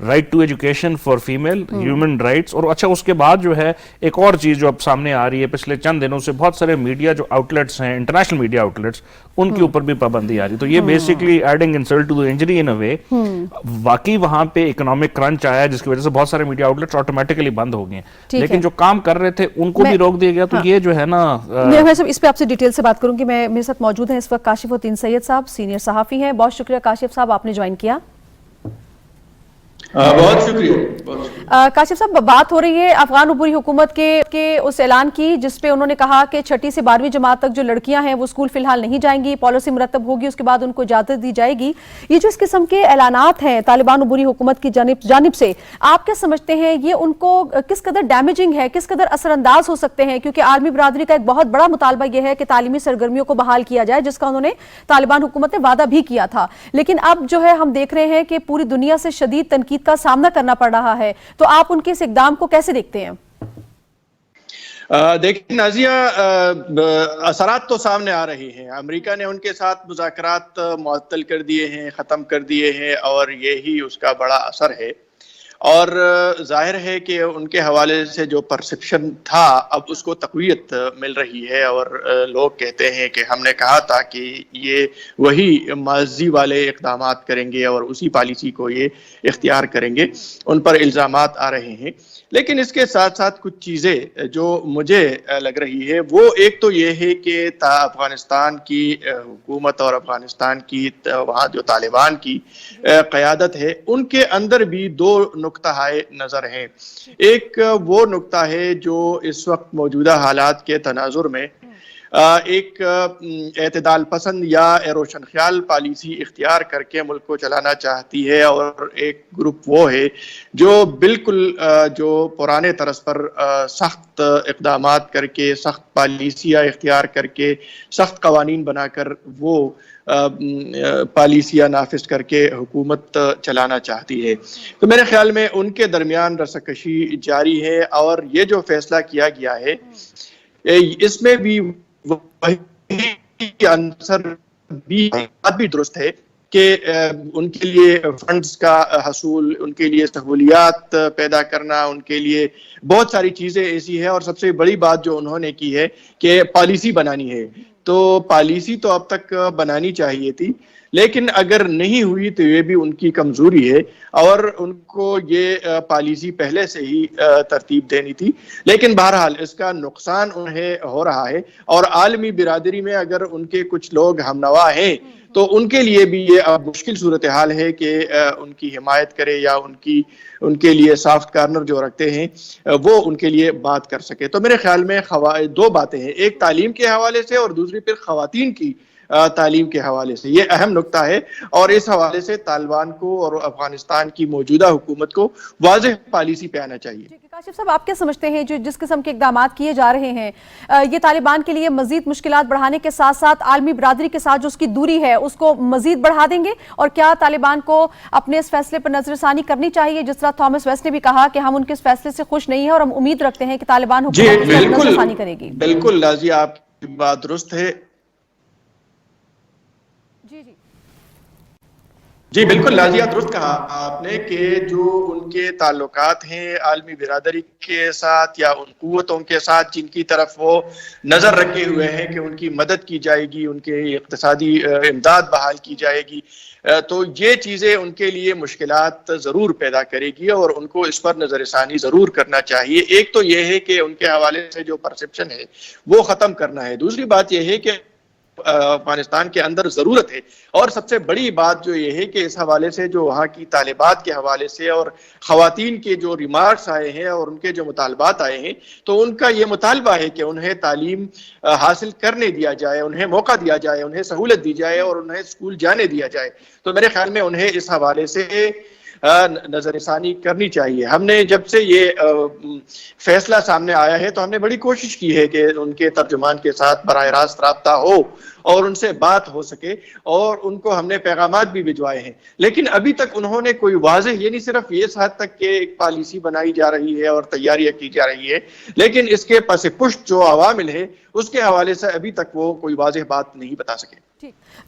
right to education for female, human rights. اور اچھا اس کے بعد جو ہے ایک اور چیز جو اب سامنے آ رہی ہے پچھلے چند دنوں سے، بہت سارے میڈیا جو آؤٹلیٹس ہیں، انٹرنیشنل میڈیا آؤٹلیٹس، ان کے اوپر بھی پابندی آ رہی. تو یہ basically adding insult to the injury in a way. واقعی وہاں پہ اکنامک کرنچ آیا جس کی وجہ سے بہت سارے میڈیا آؤٹلیٹس آٹومیٹکلی بند ہو گئے ہیں، لیکن جو کام کر رہے تھے ان کو بھی روک دیا گیا. تو یہ جو ہے نا، میں اس پہ آپ سے ڈیٹیل سے بات کروں گی. میرے ساتھ موجود ہیں اس وقت کاشف الدین سید صاحب، سینئر صحافی ہیں. بہت شکریہ کاشف صاحب، آپ نے جوائن کیا. بہت شکریہ. کاشف صاحب، بات ہو رہی ہے افغان عبوری حکومت کے اس اعلان کی جس پہ انہوں نے کہا کہ 6 سے 12ویں جماعت تک جو لڑکیاں ہیں وہ اسکول فی الحال نہیں جائیں گی، پالیسی مرتب ہوگی، اس کے بعد ان کو اجازت دی جائے گی. یہ جو اس قسم کے اعلانات ہیں طالبان عبوری حکومت کی جانب سے، آپ کیا سمجھتے ہیں یہ ان کو کس قدر ڈیمیجنگ ہے، کس قدر اثر انداز ہو سکتے ہیں؟ کیونکہ عالمی برادری کا ایک بہت بڑا مطالبہ یہ ہے کہ تعلیمی سرگرمیوں کو بحال کیا جائے، جس کا انہوں نے طالبان حکومت نے وعدہ بھی کیا تھا. لیکن اب جو ہے ہم دیکھ رہے ہیں کہ پوری دنیا سے شدید تنقید کا سامنا کرنا پڑ رہا ہے. تو آپ ان کے اس اقدام کو کیسے دیکھتے ہیں؟ دیکھیں نازیہ، اثرات تو سامنے آ رہے ہیں. امریکہ نے ان کے ساتھ مذاکرات معطل کر دیے ہیں، ختم کر دیے ہیں، اور یہی اس کا بڑا اثر ہے. اور ظاہر ہے کہ ان کے حوالے سے جو پرسپشن تھا اب اس کو تقویت مل رہی ہے. اور لوگ کہتے ہیں کہ ہم نے کہا تھا کہ یہ وہی ماضی والے اقدامات کریں گے اور اسی پالیسی کو یہ اختیار کریں گے. ان پر الزامات آ رہے ہیں. لیکن اس کے ساتھ ساتھ کچھ چیزیں جو مجھے لگ رہی ہے وہ ایک تو یہ ہے کہ افغانستان کی حکومت اور افغانستان کی وہاں جو طالبان کی قیادت ہے ان کے اندر بھی 2 نقطہ نظر ہیں. ایک وہ نقطہ ہے جو اس وقت موجودہ حالات کے تناظر میں ایک اعتدال پسند یا روشن خیال پالیسی اختیار کر کے ملک کو چلانا چاہتی ہے، اور ایک گروپ وہ ہے جو بالکل جو پرانے طرز پر سخت اقدامات کر کے، سخت پالیسیاں اختیار کر کے، سخت قوانین بنا کر وہ پالیسیاں نافذ کر کے حکومت چلانا چاہتی ہے. تو میرے خیال میں ان کے درمیان رسکشی جاری ہے، اور یہ جو فیصلہ کیا گیا ہے اس میں بھی وہی عنصر بھی بات بھی درست ہے کہ ان کے لیے فنڈز کا حصول، ان کے لیے سہولیات پیدا کرنا، ان کے لیے بہت ساری چیزیں ایسی ہیں. اور سب سے بڑی بات جو انہوں نے کی ہے کہ پالیسی بنانی ہے. تو پالیسی تو اب تک بنانی چاہیے تھی، لیکن اگر نہیں ہوئی تو یہ بھی ان کی کمزوری ہے، اور ان کو یہ پالیسی پہلے سے ہی ترتیب دینی تھی. لیکن بہرحال اس کا نقصان انہیں ہو رہا ہے، اور عالمی برادری میں اگر ان کے کچھ لوگ ہم نوا ہیں تو ان کے لیے بھی یہ اب مشکل صورتحال ہے کہ ان کی حمایت کرے، یا ان کے لیے سافٹ کارنر جو رکھتے ہیں وہ ان کے لیے بات کر سکے. تو میرے خیال میں دو باتیں ہیں، ایک تعلیم کے حوالے سے اور دوسری پھر خواتین کی تعلیم کے حوالے سے. یہ اہم نقطہ ہے، اور اس حوالے سے طالبان کو اور افغانستان کی موجودہ حکومت کو واضح پالیسی پہ آنا چاہیے. کاشف صاحب، آپ کیا سمجھتے ہیں جس قسم کے اقدامات کیے جا رہے ہیں یہ طالبان کے لیے مزید مشکلات بڑھانے کے ساتھ ساتھ عالمی برادری کے ساتھ جو اس کی دوری ہے اس کو مزید بڑھا دیں گے؟ اور کیا طالبان کو اپنے اس فیصلے پر نظر ثانی کرنی چاہیے؟ جس طرح تھامس ویسٹ نے بھی کہا کہ ہم ان کے اس فیصلے سے خوش نہیں ہیں اور ہم امید رکھتے ہیں کہ طالبان حکومت اس پر نظر ثانی کرے گی. بالکل نازیہ، آپ کی بات درست ہے. جی بالکل نازیہ، درست کہا آپ نے کہ جو ان کے تعلقات ہیں عالمی برادری کے ساتھ یا ان قوتوں کے ساتھ جن کی طرف وہ نظر رکھے ہوئے ہیں کہ ان کی مدد کی جائے گی، ان کے اقتصادی امداد بحال کی جائے گی، تو یہ چیزیں ان کے لیے مشکلات ضرور پیدا کرے گی، اور ان کو اس پر نظر ثانی ضرور کرنا چاہیے. ایک تو یہ ہے کہ ان کے حوالے سے جو پرسپشن ہے وہ ختم کرنا ہے. دوسری بات یہ ہے کہ افغانستان کے اندر ضرورت ہے، اور سب سے بڑی بات جو یہ ہے کہ اس حوالے سے جو وہاں کی طالبات کے حوالے سے اور خواتین کے جو ریمارکس آئے ہیں اور ان کے جو مطالبات آئے ہیں، تو ان کا یہ مطالبہ ہے کہ انہیں تعلیم حاصل کرنے دیا جائے، انہیں موقع دیا جائے، انہیں سہولت دی جائے اور انہیں اسکول جانے دیا جائے. تو میرے خیال میں انہیں اس حوالے سے نظر ثانی کرنی چاہیے. ہم نے جب سے یہ فیصلہ سامنے آیا ہے تو ہم نے بڑی کوشش کی ہے کہ ان کے ترجمان کے ساتھ براہ راست رابطہ ہو اور ان سے بات ہو سکے، اور ان کو ہم نے پیغامات بھی بھجوائے ہیں. لیکن ابھی تک انہوں نے کوئی واضح، یہ نہیں صرف یہ حد تک کہ ایک پالیسی بنائی جا رہی ہے اور تیاریاں کی جا رہی ہے، لیکن اس کے پس پشت جو عوامل ہے اس کے حوالے سے ابھی تک وہ کوئی واضح بات نہیں بتا سکے.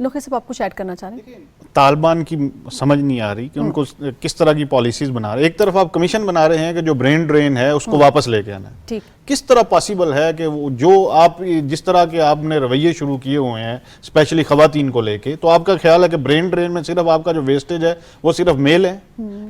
نوخی صاحب، آپ کچھ ایڈ کرنا چاہ رہے ہیں؟ طالبان کی سمجھ نہیں آ رہی کہ ان کو کس طرح کی پالیسیز بنا رہے ہیں. ایک طرف آپ کمیشن بنا رہے ہیں کہ جو برین ڈرین ہے اس کو واپس لے کے آنا ہے. کس طرح پاسبل ہے کہ جو آپ جس طرح کے آپ نے رویے شروع کیے ہوئے ہیں اسپیشلی خواتین کو لے کے، تو آپ کا خیال ہے کہ برین ڈرین میں صرف آپ کا جو ویسٹیج ہے وہ صرف میل ہے،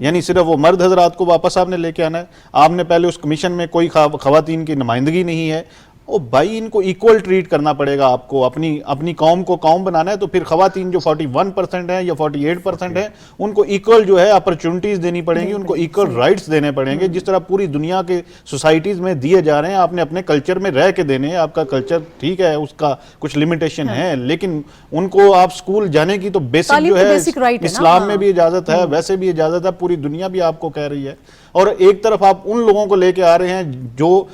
یعنی صرف وہ مرد حضرات کو واپس آپ نے لے کے آنا ہے؟ آپ نے پہلے اس کمیشن میں کوئی خواتین کی نمائندگی نہیں ہے. او بھائی، ان کو ایکول ٹریٹ کرنا پڑے گا. آپ کو اپنی قوم کو قوم بنانا ہے تو پھر خواتین جو 41% ہیں یا 48% ہیں ان کو ایکول جو ہے اپرچونٹیز دینی پڑیں گی، ان کو ایکول رائٹس دینے پڑیں گے جس طرح پوری دنیا کے سوسائٹیز میں دیے جا رہے ہیں. آپ نے اپنے کلچر میں رہ کے دینے ہیں. آپ کا کلچر ٹھیک ہے، اس کا کچھ لمیٹیشن ہے، لیکن ان کو آپ سکول جانے کی تو بیسک جو ہے اسلام میں بھی اجازت ہے، ویسے بھی اجازت ہے، پوری دنیا بھی آپ کو کہہ رہی ہے. اور ایک طرف آپ ان لوگوں کو لے کے آ رہے ہیں جو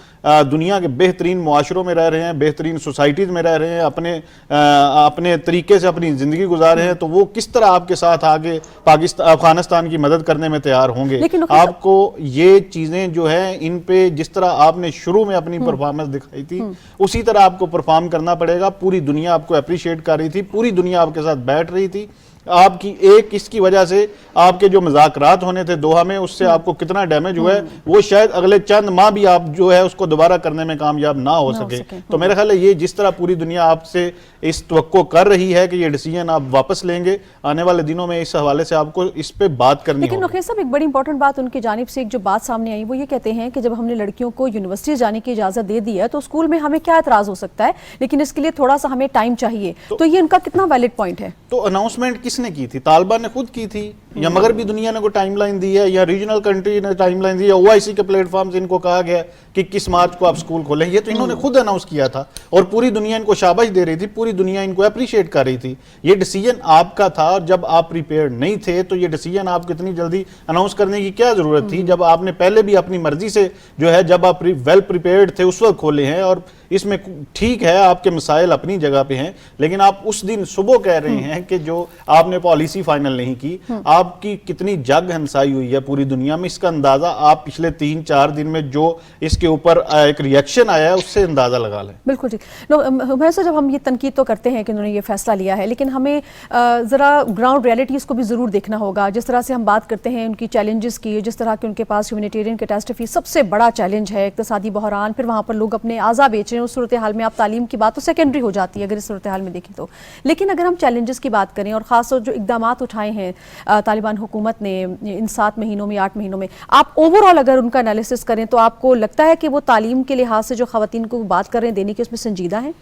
دنیا کے بہترین معاشروں میں رہ رہے ہیں، بہترین سوسائٹیز میں رہ رہے ہیں، اپنے طریقے سے اپنی زندگی گزار رہے ہیں، تو وہ کس طرح آپ کے ساتھ آگے افغانستان کی مدد کرنے میں تیار ہوں گے؟ آپ کو یہ چیزیں جو ہیں ان پہ جس طرح آپ نے شروع میں اپنی پرفارمنس دکھائی تھی اسی طرح آپ کو پرفارم کرنا پڑے گا. پوری دنیا آپ کو اپریشیٹ کر رہی تھی، پوری دنیا آپ کے ساتھ بیٹھ رہی تھی. آپ کی اس کی وجہ سے آپ کے جو مذاکرات ہونے تھے دوحہ میں، اس سے آپ کو کتنا ڈیمیج ہوا ہے وہ شاید اگلے چند ماہ بھی آپ جو ہے اس کو دوبارہ کرنے میں کامیاب نہ ہو سکے. تو میرا خیال ہے یہ جس طرح پوری دنیا آپ سے اس توقع کر رہی ہے کہ یہ ڈیسیژن آپ واپس لیں گے آنے والے دنوں میں، اس حوالے سے آپ کو اس پہ بات کرنی ہوگی. لیکن نوخی صاحب، ایک بڑی امپورٹنٹ بات ان کی جانب سے ایک جو بات سامنے آئی وہ یہ کہتے ہیں کہ جب ہم نے لڑکیوں کو یونیورسٹی جانے کی اجازت دے دی ہے تو اسکول میں ہمیں کیا اعتراض ہو سکتا ہے، لیکن اس کے لیے تھوڑا سا ہمیں ٹائم چاہیے. تو یہ ان کا کتنا ویلڈ پوائنٹ ہے؟ تو اناؤنسمنٹ کس نے کی تھی؟ طالبان نے خود کی تھی. या मगरबी दुनिया ने कोई टाइम लाइन दी है या रीजनल कंट्री ने टाइम लाइन दी है, OIC के प्लेटफॉर्म से इनको कहा गया कि 21 मार्च को आप स्कूल खोलें, ये तो इन्होंने खुद अनाउंस किया था और पूरी दुनिया इनको शाबाश दे रही थी, पूरी दुनिया इनको अप्रिशिएट कर रही थी। ये डिसीजन आपका था और जब आप प्रिपेयर्ड नहीं थे तो ये डिसीजन आपको इतनी जल्दी अनाउंस करने की क्या जरूरत थी, जब आपने पहले भी अपनी मर्जी से जो है, जब आप वेल प्रिपेयर्ड थे उस वक्त खोले हैं। और इसमें ठीक है आपके मसाइल अपनी जगह पे हैं, लेकिन आप उस दिन सुबह कह रहे हैं कि जो आपने पॉलिसी फाइनल नहीं की, आपकी कितनी जग हंसाई हुई है पूरी दुनिया में, इसका अंदाजा आप पिछले 3-4 दिन में जो इसके ऊपर एक रिएक्शन आया है उससे अंदाजा लगा लें। बिल्कुल ठीक। हुमैर साहब, जब हम ये तनकीद तो करते हैं कि उन्होंने ये फैसला लिया है, लेकिन हमें ज़रा ग्राउंड रियलिटीज़ को भी ज़रूर देखना होगा। जिस तरह से हम बात करते हैं उनकी चैलेंजेस की, जिस तरह के उनके पास ह्यूमैनिटेरियन कैटास्ट्रफी सबसे बड़ा चैलेंज है, इक़्तिसादी बहरान, फिर वहाँ पर लोग अपने आज़ा बेच रहे हैं, उस सूरत हाल में आप तालीम की बात तो सेकेंडरी हो जाती है अगर इस सूरत हाल में देखें तो। लेकिन अगर हम चैलेंजेस की बात करें और ख़ास तौर जो इक़दामात उठाए हैं तालिबान हुकूमत ने इन 7 महीनों में, 8 महीनों में, आप ओवरऑल अगर उनका एनालिसिस करें तो आपको लगता है कि वो तालीम के लिहाज से जो ख़वातीन को बात कर रहे हैं देने की, उसमें संजीदा हैं?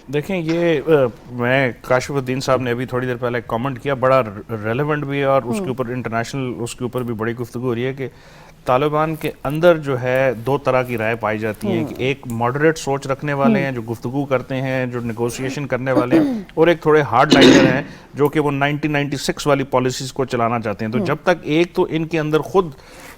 देखें, ये मैं काशिफुद्दीन साहब ने अभी थोड़ी देर पहले कमेंट किया, बड़ा रेलेवेंट भी है और उसके ऊपर इंटरनेशनल उसके ऊपर भी बड़ी गुफ्तगू हो रही है कि तालिबान के अंदर जो है 2 तरह की राय पाई जाती है कि एक मॉडरेट सोच रखने वाले हैं जो गुफ्तगू करते हैं, जो नेगोशिएशन करने वाले हैं, और एक थोड़े हार्ड लाइनर हैं जो कि वो 1996 वाली पॉलिसीज़ को चलाना चाहते हैं। तो जब तक एक तो इनके अंदर खुद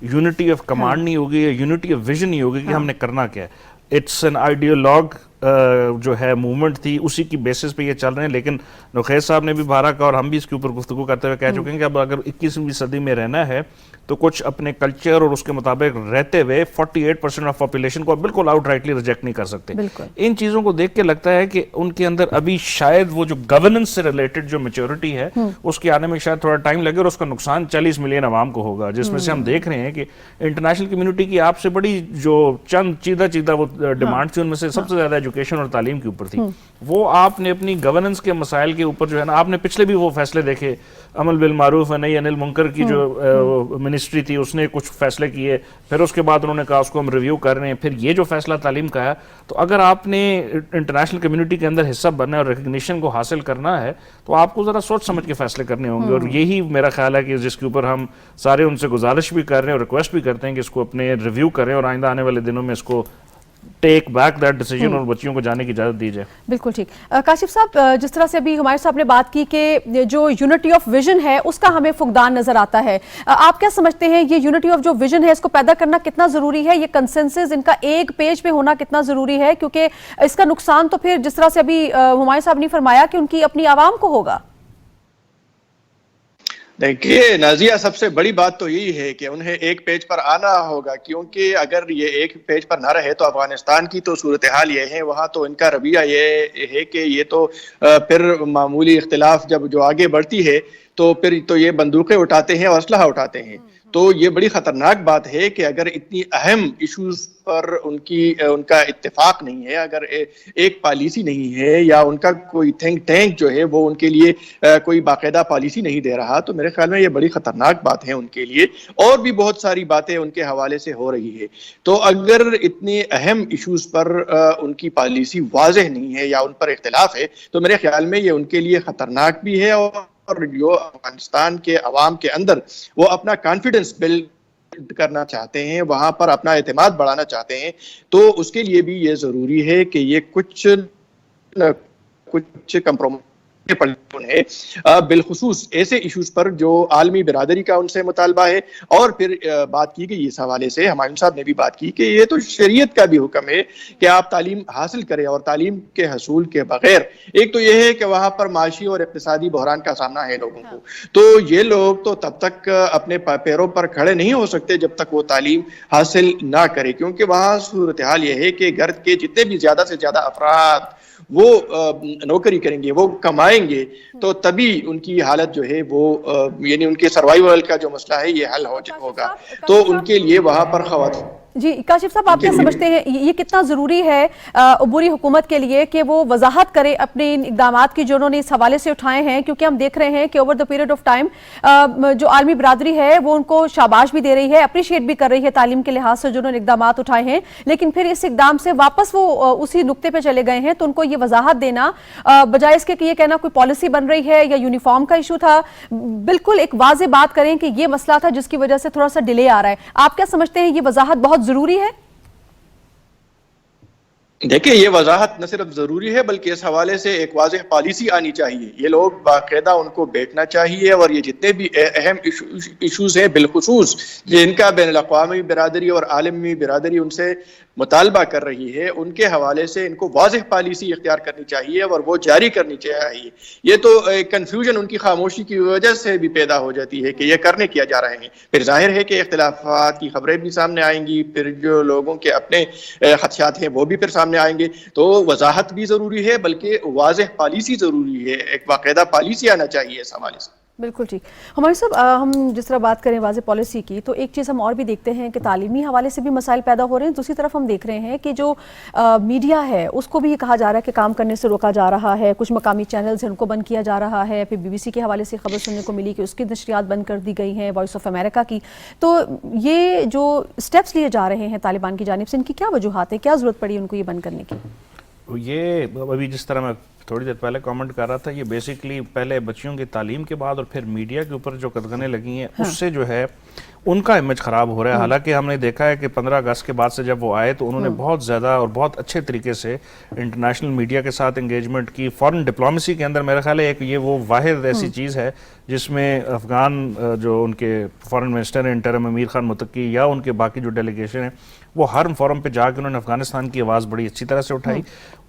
यूनिटी ऑफ कमांड नहीं होगी या यूनिटी ऑफ विजन नहीं होगी कि हमने करना क्या है, इट्स एन आइडियोलॉग जो है मूवमेंट थी, उसी की बेसिस पे ये चल रहे हैं। लेकिन नुखैस साहब ने भी बारह का और हम भी इसके ऊपर गुफ्तगू करते हुए कह चुके हैं कि अब अगर 21वीं सदी में रहना है तो कुछ अपने कल्चर और उसके मुताबिक रहते हुए 48% ऑफ पॉपुलेशन को बिल्कुल आउटराइटली रिजेक्ट नहीं कर सकते। इन चीज़ों को देख के लगता है कि उनके अंदर अभी शायद वो जो गवर्नेंस से रिलेटेड जो मैच्योरिटी है उसके आने में शायद थोड़ा टाइम लगे और उसका नुकसान 40 मिलियन आवाम को होगा, जिसमें से हम देख रहे हैं कि इंटरनेशनल कम्युनिटी की आपसे बड़ी जो चंद चीदा वो डिमांड थी उनमें से सबसे ज्यादा एजुकेशन और तालीम के ऊपर थी। वो आपने अपनी गवर्नेंस के मसाइल के ऊपर जो है ना, आपने पिछले भी वो फैसले देखे, अमल बिल मारूफ और नई अनिल मुनकर की जो मिनिस्ट्री थी उसने कुछ फैसले किए, फिर उसके बाद उन्होंने कहा उसको हम रिव्यू कर रहे हैं, फिर ये जो फैसला तालीम का है। तो अगर आपने इंटरनेशनल कम्युनिटी के अंदर हिस्सा बनना है और रिकग्निशन को हासिल करना है तो आपको ज़रा सोच समझ के फैसले करने होंगे। और यही मेरा ख्याल है कि जिसके ऊपर हम सारे उनसे गुजारिश भी कर रहे हैं और रिक्वेस्ट भी करते हैं कि इसको अपने रिव्यू करें और आइंदा आने वाले दिनों में इसको टेक बैक दैट डिसीजन और बच्चियों को जाने की इजाजत दी जाए। बिल्कुल ठीक। काशिफ साहब, जिस तरह से अभी हमारे साहब ने बात की कि जो यूनिटी ऑफ विजन है उसका हमें फुकदान नजर आता है, आप क्या समझते हैं ये यूनिटी ऑफ जो विजन है इसको पैदा करना कितना जरूरी है? ये कंसेंसस इनका एक पेज पे होना कितना जरूरी है? क्योंकि इसका नुकसान तो फिर जिस तरह से अभी हुमायूं साहब ने फरमाया कि उनकी अपनी आवाम को होगा। देखिए नाजिया, सबसे बड़ी बात तो यही है कि उन्हें एक पेज पर आना होगा, क्योंकि अगर ये एक पेज पर ना रहे तो अफगानिस्तान की तो सूरत हाल ये है, वहाँ तो इनका रवैया ये है कि ये तो फिर मामूली इख्तिलाफ जब जो आगे बढ़ती है तो फिर तो ये बंदूकें उठाते हैं और असलहा उठाते हैं। तो ये बड़ी खतरनाक बात है कि अगर इतनी अहम इश्यूज पर उनका इत्तेफाक नहीं है, अगर एक पॉलिसी नहीं है या उनका कोई थिंक टैंक जो है वो उनके लिए कोई बाकायदा पॉलिसी नहीं दे रहा, तो मेरे ख्याल में ये बड़ी खतरनाक बात है उनके लिए। और भी बहुत सारी बातें उनके हवाले से हो रही है। तो अगर इतने अहम इश्यूज पर उनकी पॉलिसी वाज़ेह नहीं है या उन पर इख्तिलाफ है तो मेरे ख्याल में ये उनके लिए खतरनाक भी है। और जो अफगानिस्तान के अवाम के अंदर वो अपना कॉन्फिडेंस बिल्ड करना चाहते हैं, वहां पर अपना एतमाद बढ़ाना चाहते हैं, तो उसके लिए भी ये जरूरी है कि ये कुछ कंप्रोमाइज बिलखुसूस ऐसे इश्यूज पर जो आलमी बिरादरी का उनसे मुतालबा है। और फिर बात की गई इस हवाले से, हुमायूं साहब ने भी बात की कि ये तो शरीयत का भी हुक्म है कि आप तालीम हासिल करें, और तालीम के हसूल के बगैर एक तो ये है कि वहाँ पर माशी और इक्तिसादी बहरान का सामना है लोगों को, तो ये लोग तो तब तक अपने पैरों पर खड़े नहीं हो सकते जब तक वो तालीम हासिल ना करे, क्योंकि वहाँ सूरत हाल ये है कि घर के जितने भी ज्यादा से ज्यादा अफराद वो नौकरी करेंगे, वो कमाएंगे, तो तभी उनकी हालत जो है वो यानी उनके सर्वाइवल का जो मसला है ये हल होगा। तो उनके लिए वहां पर جی کاشف صاحب، آپ کیا سمجھتے ہیں یہ کتنا ضروری ہے عبوری حکومت کے لیے کہ وہ وضاحت کرے اپنے ان اقدامات کی جو انہوں نے اس حوالے سے اٹھائے ہیں؟ کیونکہ ہم دیکھ رہے ہیں کہ over the period of time جو عالمی برادری ہے وہ ان کو شاباش بھی دے رہی ہے، اپریشیٹ بھی کر رہی ہے تعلیم کے لحاظ سے جو انہوں نے اقدامات اٹھائے ہیں، لیکن پھر اس اقدام سے واپس وہ اسی نقطے پہ چلے گئے ہیں. تو ان کو یہ وضاحت دینا بجائے اس کے کہ یہ کہنا کوئی پالیسی بن رہی ہے یا یونیفارم کا ایشو تھا، بالکل ایک واضح بات کریں کہ یہ مسئلہ تھا جس کی وجہ سے تھوڑا سا ڈیلے آ رہا ہے. آپ کیا سمجھتے ہیں یہ وضاحت بہت ضروری ہے؟ دیکھیں، یہ وضاحت نہ صرف ضروری ہے بلکہ اس حوالے سے ایک واضح پالیسی آنی چاہیے. یہ لوگ باقاعدہ ان کو بیٹھنا چاہیے اور یہ جتنے بھی اہم ایشوز ہیں بالخصوص جن کا بین الاقوامی برادری اور عالمی برادری ان سے مطالبہ کر رہی ہے، ان کے حوالے سے ان کو واضح پالیسی اختیار کرنی چاہیے اور وہ جاری کرنی چاہیے. یہ تو کنفیوژن ان کی خاموشی کی وجہ سے بھی پیدا ہو جاتی ہے کہ یہ کرنے کیا جا رہے ہیں. پھر ظاہر ہے کہ اختلافات کی خبریں بھی سامنے آئیں گی، پھر جو لوگوں کے اپنے خدشات ہیں وہ بھی پھر سامنے آئیں گے. تو وضاحت بھی ضروری ہے بلکہ واضح پالیسی ضروری ہے، ایک باقاعدہ پالیسی آنا چاہیے اس حوالے سے. بالکل ٹھیک. ہمارے صاحب، ہم جس طرح بات کریں واضح پالیسی کی تو ایک چیز ہم اور بھی دیکھتے ہیں کہ تعلیمی حوالے سے بھی مسائل پیدا ہو رہے ہیں. دوسری طرف ہم دیکھ رہے ہیں کہ جو میڈیا ہے اس کو بھی یہ کہا جا رہا ہے کہ کام کرنے سے روکا جا رہا ہے. کچھ مقامی چینلز ہیں ان کو بند کیا جا رہا ہے. پھر BBC کے حوالے سے خبر سننے کو ملی کہ اس کی نشریات بند کر دی گئی ہیں، وائس آف امریکہ کی. تو یہ جو سٹیپس لیے جا رہے ہیں طالبان کی جانب سے، ان کی کیا وجوہات ہیں؟ کیا ضرورت پڑی ان کو یہ بند کرنے کی؟ یہ ابھی جس طرح میں تھوڑی دیر پہلے کامنٹ کر رہا تھا، یہ بیسیکلی پہلے بچیوں کی تعلیم کے بعد اور پھر میڈیا کے اوپر جو قدغنیں لگی ہیں اس سے جو ہے ان کا امیج خراب ہو رہا ہے. حالانکہ ہم نے دیکھا ہے کہ 15 اگست کے بعد سے جب وہ آئے تو انہوں نے بہت زیادہ اور بہت اچھے طریقے سے انٹرنیشنل میڈیا کے ساتھ انگیجمنٹ کی. فارن ڈپلومیسی کے اندر میرا خیال ہے کہ یہ وہ واحد ایسی چیز ہے جس میں افغان جو ان کے فارن منسٹر ہیں انٹرم امیر خان متقی یا ان کے باقی جو ڈیلیگیشن ہیں وہ ہر فورم پہ جا کے انہوں نے افغانستان کی آواز بڑی اچھی طرح سے اٹھائی.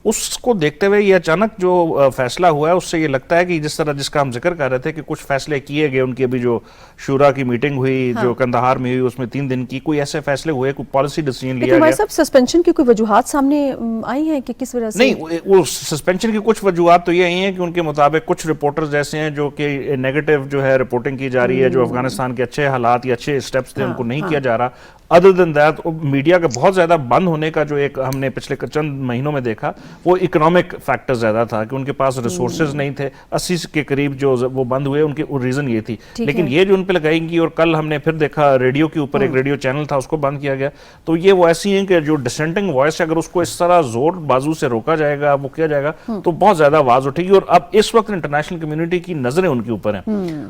اس کو دیکھتے ہوئے یہ اچانک جو فیصلہ ہوا ہے اس سے یہ لگتا ہے کہ جس طرح جس کا ہم ذکر کر رہے تھے کہ کچھ فیصلے کیے گئے، ان کی ابھی جو شورا کی میٹنگ ہوئی جو کندہار میں ہوئی اس میں 3 دن کی کوئی ایسے فیصلے ہوئے، کوئی پالیسی ڈیسیژن لیا گیا. سب سسپینشن کی کوئی وجوہات سامنے آئی ہیں کہ کس وجہ سے؟ نہیں، وہ سسپینشن کی کچھ وجوہات تو یہ آئی ہیں کہ ان کے مطابق کچھ رپورٹرز ایسے ہیں جو کہ نیگیٹو جو ہے رپورٹنگ کی جا رہی ہے، جو افغانستان کے اچھے حالات یا اچھے اسٹیپس تھے ان کو نہیں کیا جا رہا. ادر دین دیٹ میڈیا کا بہت زیادہ بند ہونے کا جو ایک ہم نے پچھلے چند مہینوں میں دیکھا وہ اکنامک فیکٹر زیادہ تھا کہ ان کے پاس ریسورسز نہیں تھے. 80 کے قریب جو وہ بند ہوئے ان کی ریزن یہ تھی. لیکن یہ جو ان پہ لگائی گئی، اور کل ہم نے پھر دیکھا ریڈیو کے اوپر ایک ریڈیو چینل تھا اس کو بند کیا گیا. تو یہ وہ ایسی ہیں کہ جو ڈسینٹنگ وائس ہے اگر اس کو اس طرح زور بازو سے روکا جائے گا، وہ کیا جائے گا تو بہت زیادہ آواز اٹھے گی. اور اب اس وقت انٹرنیشنل کمیونٹی کی نظریں ان کے اوپر ہیں،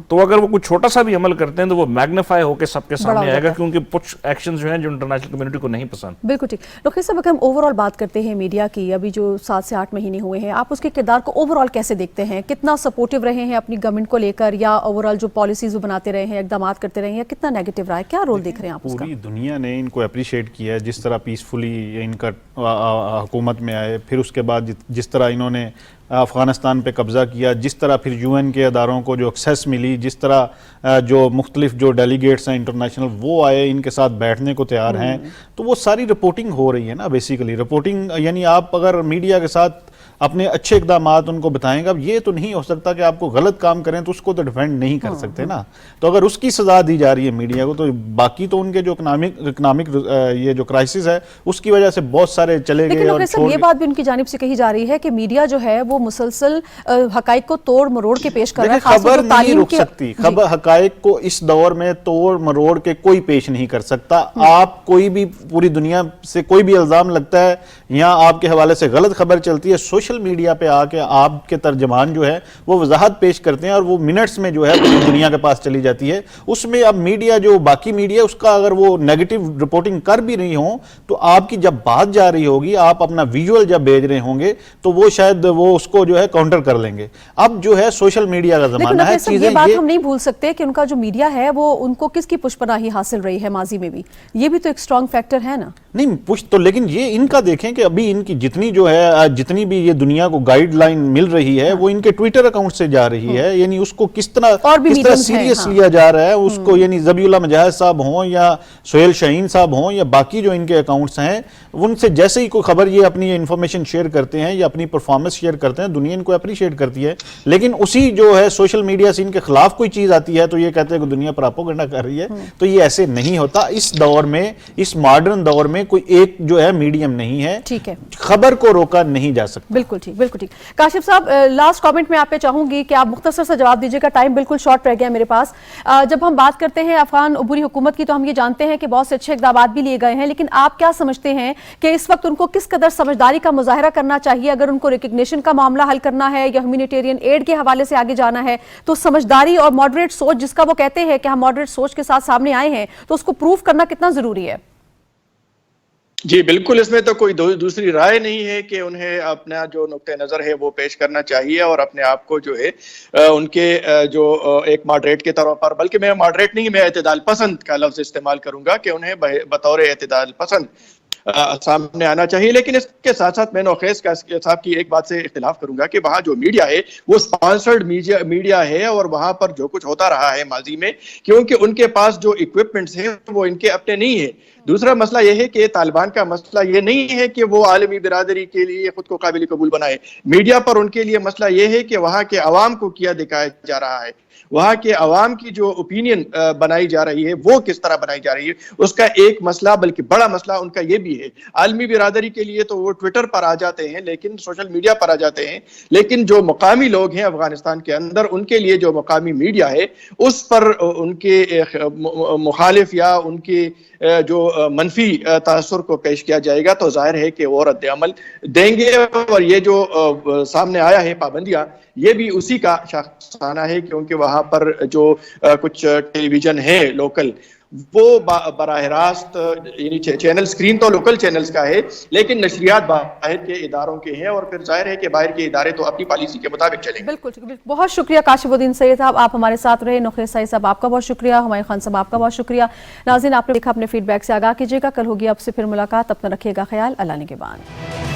تو اگر وہ کوئی چھوٹا سا بھی عمل کرتے ہیں تو وہ میگنیفائی ہو کے سب کے سامنے آئے گا، کیونکہ کچھ ایکشن جو ہیں جو انٹرنیشنل کمیونٹی کو نہیں پسند. بالکل ٹھیک. ڈاکٹر صاحب، اگر ہم اوور آل بات کرتے ہیں میڈیا کی، ابھی جو 7 سے 8 مہینے ہوئے ہیں، آپ اس کے کردار کو اوور آل کیسے دیکھتے ہیں؟ کتنا سپورٹیو رہے ہیں اپنی گورنمنٹ کو لے کر، یا اوور آل جو پالیسیز بناتے رہے ہیں، اقدامات کرتے رہے ہیں، یا کتنا نیگیٹو رہا ہے؟ کیا رول دیکھ رہے ہیں آپ اس کا؟ پوری دنیا نے ان کو اپریشیٹ کیا ہے جس طرح پیسفلی ان کا حکومت میں آئے، پھر اس کے بعد جس طرح انہوں نے افغانستان پہ قبضہ کیا، جس طرح پھر UN کے اداروں کو جو ایکسیس ملی، جس طرح جو مختلف جو ڈیلیگیٹس ہیں انٹرنیشنل وہ آئے ان کے ساتھ بیٹھنے کو تیار ہیں. تو وہ ساری رپورٹنگ ہو رہی ہے نا. بیسیکلی رپورٹنگ یعنی آپ اگر میڈیا کے ساتھ اپنے اچھے اقدامات ان کو بتائیں گا. اب یہ تو نہیں ہو سکتا کہ آپ کو غلط کام کریں تو اس کو تو ڈیفینڈ نہیں کر سکتے نا. تو اگر اس کی سزا دی جا رہی ہے میڈیا کو تو باقی تو ان کے جو اکنامک یہ جو کرائسس ہے اس کی وجہ سے بہت سارے چلے گئے. لیکن یہ بات بھی ان کی جانب سے کہی جا رہی ہے کہ میڈیا جو ہے وہ مسلسل حقائق کو توڑ مروڑ کے پیش کر رہا ہے. خبر نہیں رک سکتی. خبر حقائق کو اس دور میں توڑ مروڑ کے کوئی پیش نہیں کر سکتا. آپ کوئی بھی پوری دنیا سے کوئی بھی الزام لگتا ہے یا آپ کے حوالے سے غلط خبر چلتی ہے، سوشل میڈیا پہ آ کے آپ کے ترجمان جو ہے وہ وضاحت پیش کرتے ہیں اور وہ منٹس میں جو ہے پوری دنیا کے پاس چلی جاتی ہے. اس میں اب میڈیا جو باقی میڈیا اس کا اگر وہ نیگیٹو رپورٹنگ کر بھی رہی ہوں تو آپ کی جب بات جا رہی ہوگی، آپ اپنا ویژول جب بھیج رہے ہوں گے تو وہ شاید وہ اس کو جو ہے کاؤنٹر کر لیں گے. اب جو ہے سوشل میڈیا کا زمانہ ہے. یہ بات ہم نہیں بھول سکتے کہ ان کا جو میڈیا ہے وہ ان کو کس کی پشت پناہی حاصل رہی ہے ماضی میں بھی. یہ بھی تو ایک اسٹرانگ فیکٹر ہے نا. نہیں پشت تو، لیکن یہ ان کا دیکھیں کہ ابھی ان کی جتنی جو ہے جتنی بھی یہ دنیا کو گائیڈ لائن مل رہی ہے وہ ان کے ٹویٹر اکاؤنٹ سے جا رہی ہے. یعنی اس کو کس طرح سیریس لیا جا رہا ہے اس کو, یعنی ذبیح اللہ مجاہد صاحب ہوں یا سہیل شاہین صاحب ہوں یا باقی جو ان کے اکاؤنٹس ہیں, ان سے جیسے ہی کوئی خبر یہ اپنی انفارمیشن شیئر کرتے ہیں یا اپنی پرفارمنس شیئر کرتے ہیں, دنیا ان کو اپریشیٹ کرتی ہے. لیکن اسی جو ہے سوشل میڈیا سے ان کے خلاف کوئی چیز آتی ہے تو یہ کہتے ہیں کہ دنیا پراپوگنڈا کر رہی ہے. تو یہ ایسے نہیں ہوتا. اس دور میں, اس ماڈرن دور میں کوئی ایک جو ہے میڈیم نہیں ہے, ٹھیک ہے, خبر کو روکا نہیں جا سکتا. بالکل ٹھیک, بالکل ٹھیک. کاشف صاحب, لاسٹ کامنٹ میں آپ پہ چاہوں گی کہ آپ مختصر سے جواب دیجیے گا, ٹائم بالکل شارٹ رہ گیا میرے پاس. جب ہم بات کرتے ہیں افغان عبوری حکومت کی تو ہم یہ جانتے ہیں کہ بہت سے اچھے اقدامات بھی لیے گئے ہیں, لیکن آپ کیا سمجھتے ہیں کہ اس وقت ان کو کس قدر سمجھداری کا مظاہرہ کرنا چاہیے؟ اگر ان کو ریکگنیشن کا معاملہ حل کرنا ہے یا ہیومینیٹیرین ایڈ کے حوالے سے آگے جانا ہے تو سمجھداری اور ماڈریٹ سوچ, جس کا وہ کہتے ہیں کہ ہم ماڈریٹ سوچ کے ساتھ سامنے آئے ہیں, تو اس کو پروف کرنا کتنا ضروری ہے؟ جی بالکل, اس میں تو کوئی دوسری رائے نہیں ہے کہ انہیں اپنا جو نقطہ نظر ہے وہ پیش کرنا چاہیے اور اپنے آپ کو جو ہے ان کے جو ایک ماڈریٹ کے طور پر, بلکہ میں ماڈریٹ نہیں, میں اعتدال پسند کا لفظ استعمال کروں گا کہ انہیں بطور اعتدال پسند سامنے آنا چاہیے. لیکن اس کے ساتھ ساتھ میں نوخیز صاحب کی ایک بات سے اختلاف کروں گا کہ وہاں جو میڈیا ہے وہ سپانسرڈ میڈیا ہے اور وہاں پر جو کچھ ہوتا رہا ہے ماضی میں, کیونکہ ان کے پاس جو اکوپمنٹس ہیں وہ ان کے اپنے نہیں ہیں. دوسرا مسئلہ یہ ہے کہ طالبان کا مسئلہ یہ نہیں ہے کہ وہ عالمی برادری کے لیے خود کو قابل قبول بنائے. میڈیا پر ان کے لیے مسئلہ یہ ہے کہ وہاں کے عوام کو کیا دکھایا جا رہا ہے, وہاں کے عوام کی جو اوپینین بنائی جا رہی ہے وہ کس طرح بنائی جا رہی ہے. اس کا ایک مسئلہ, بلکہ بڑا مسئلہ ان کا یہ بھی ہے, عالمی برادری کے لیے تو وہ ٹویٹر پر آ جاتے ہیں, لیکن سوشل میڈیا پر آ جاتے ہیں, لیکن جو مقامی لوگ ہیں افغانستان کے اندر, ان کے لیے جو مقامی میڈیا ہے اس پر ان کے مخالف یا ان کے جو منفی تاثر کو پیش کیا جائے گا تو ظاہر ہے کہ وہ رد عمل دیں گے. اور یہ جو سامنے آیا ہے پابندیاں, یہ بھی اسی کا شاخسانہ ہے, کیونکہ وہاں پر جو کچھ ٹیلی ویژن ہے لوکل وہ براہ راست, یعنی چینل سکرین تو لوکل چینلز کا ہے لیکن نشریات باہر کے اداروں کے ہیں, اور پھر ظاہر ہے کہ باہر کے ادارے تو اپنی پالیسی کے مطابق چلیں. بالکل, بہت شکریہ کاشف الدین سید صاحب, آپ ہمارے ساتھ رہے. نوخیز سعید صاحب آپ کا بہت شکریہ. ہمایوں خان صاحب آپ کا بہت شکریہ. ناظرین, آپ نے دیکھا, اپنے فیڈ بیک سے آگاہ کیجیے گا. کل ہوگی آپ سے پھر ملاقات. اپنا رکھیے گا خیال. اللہ نگہبان.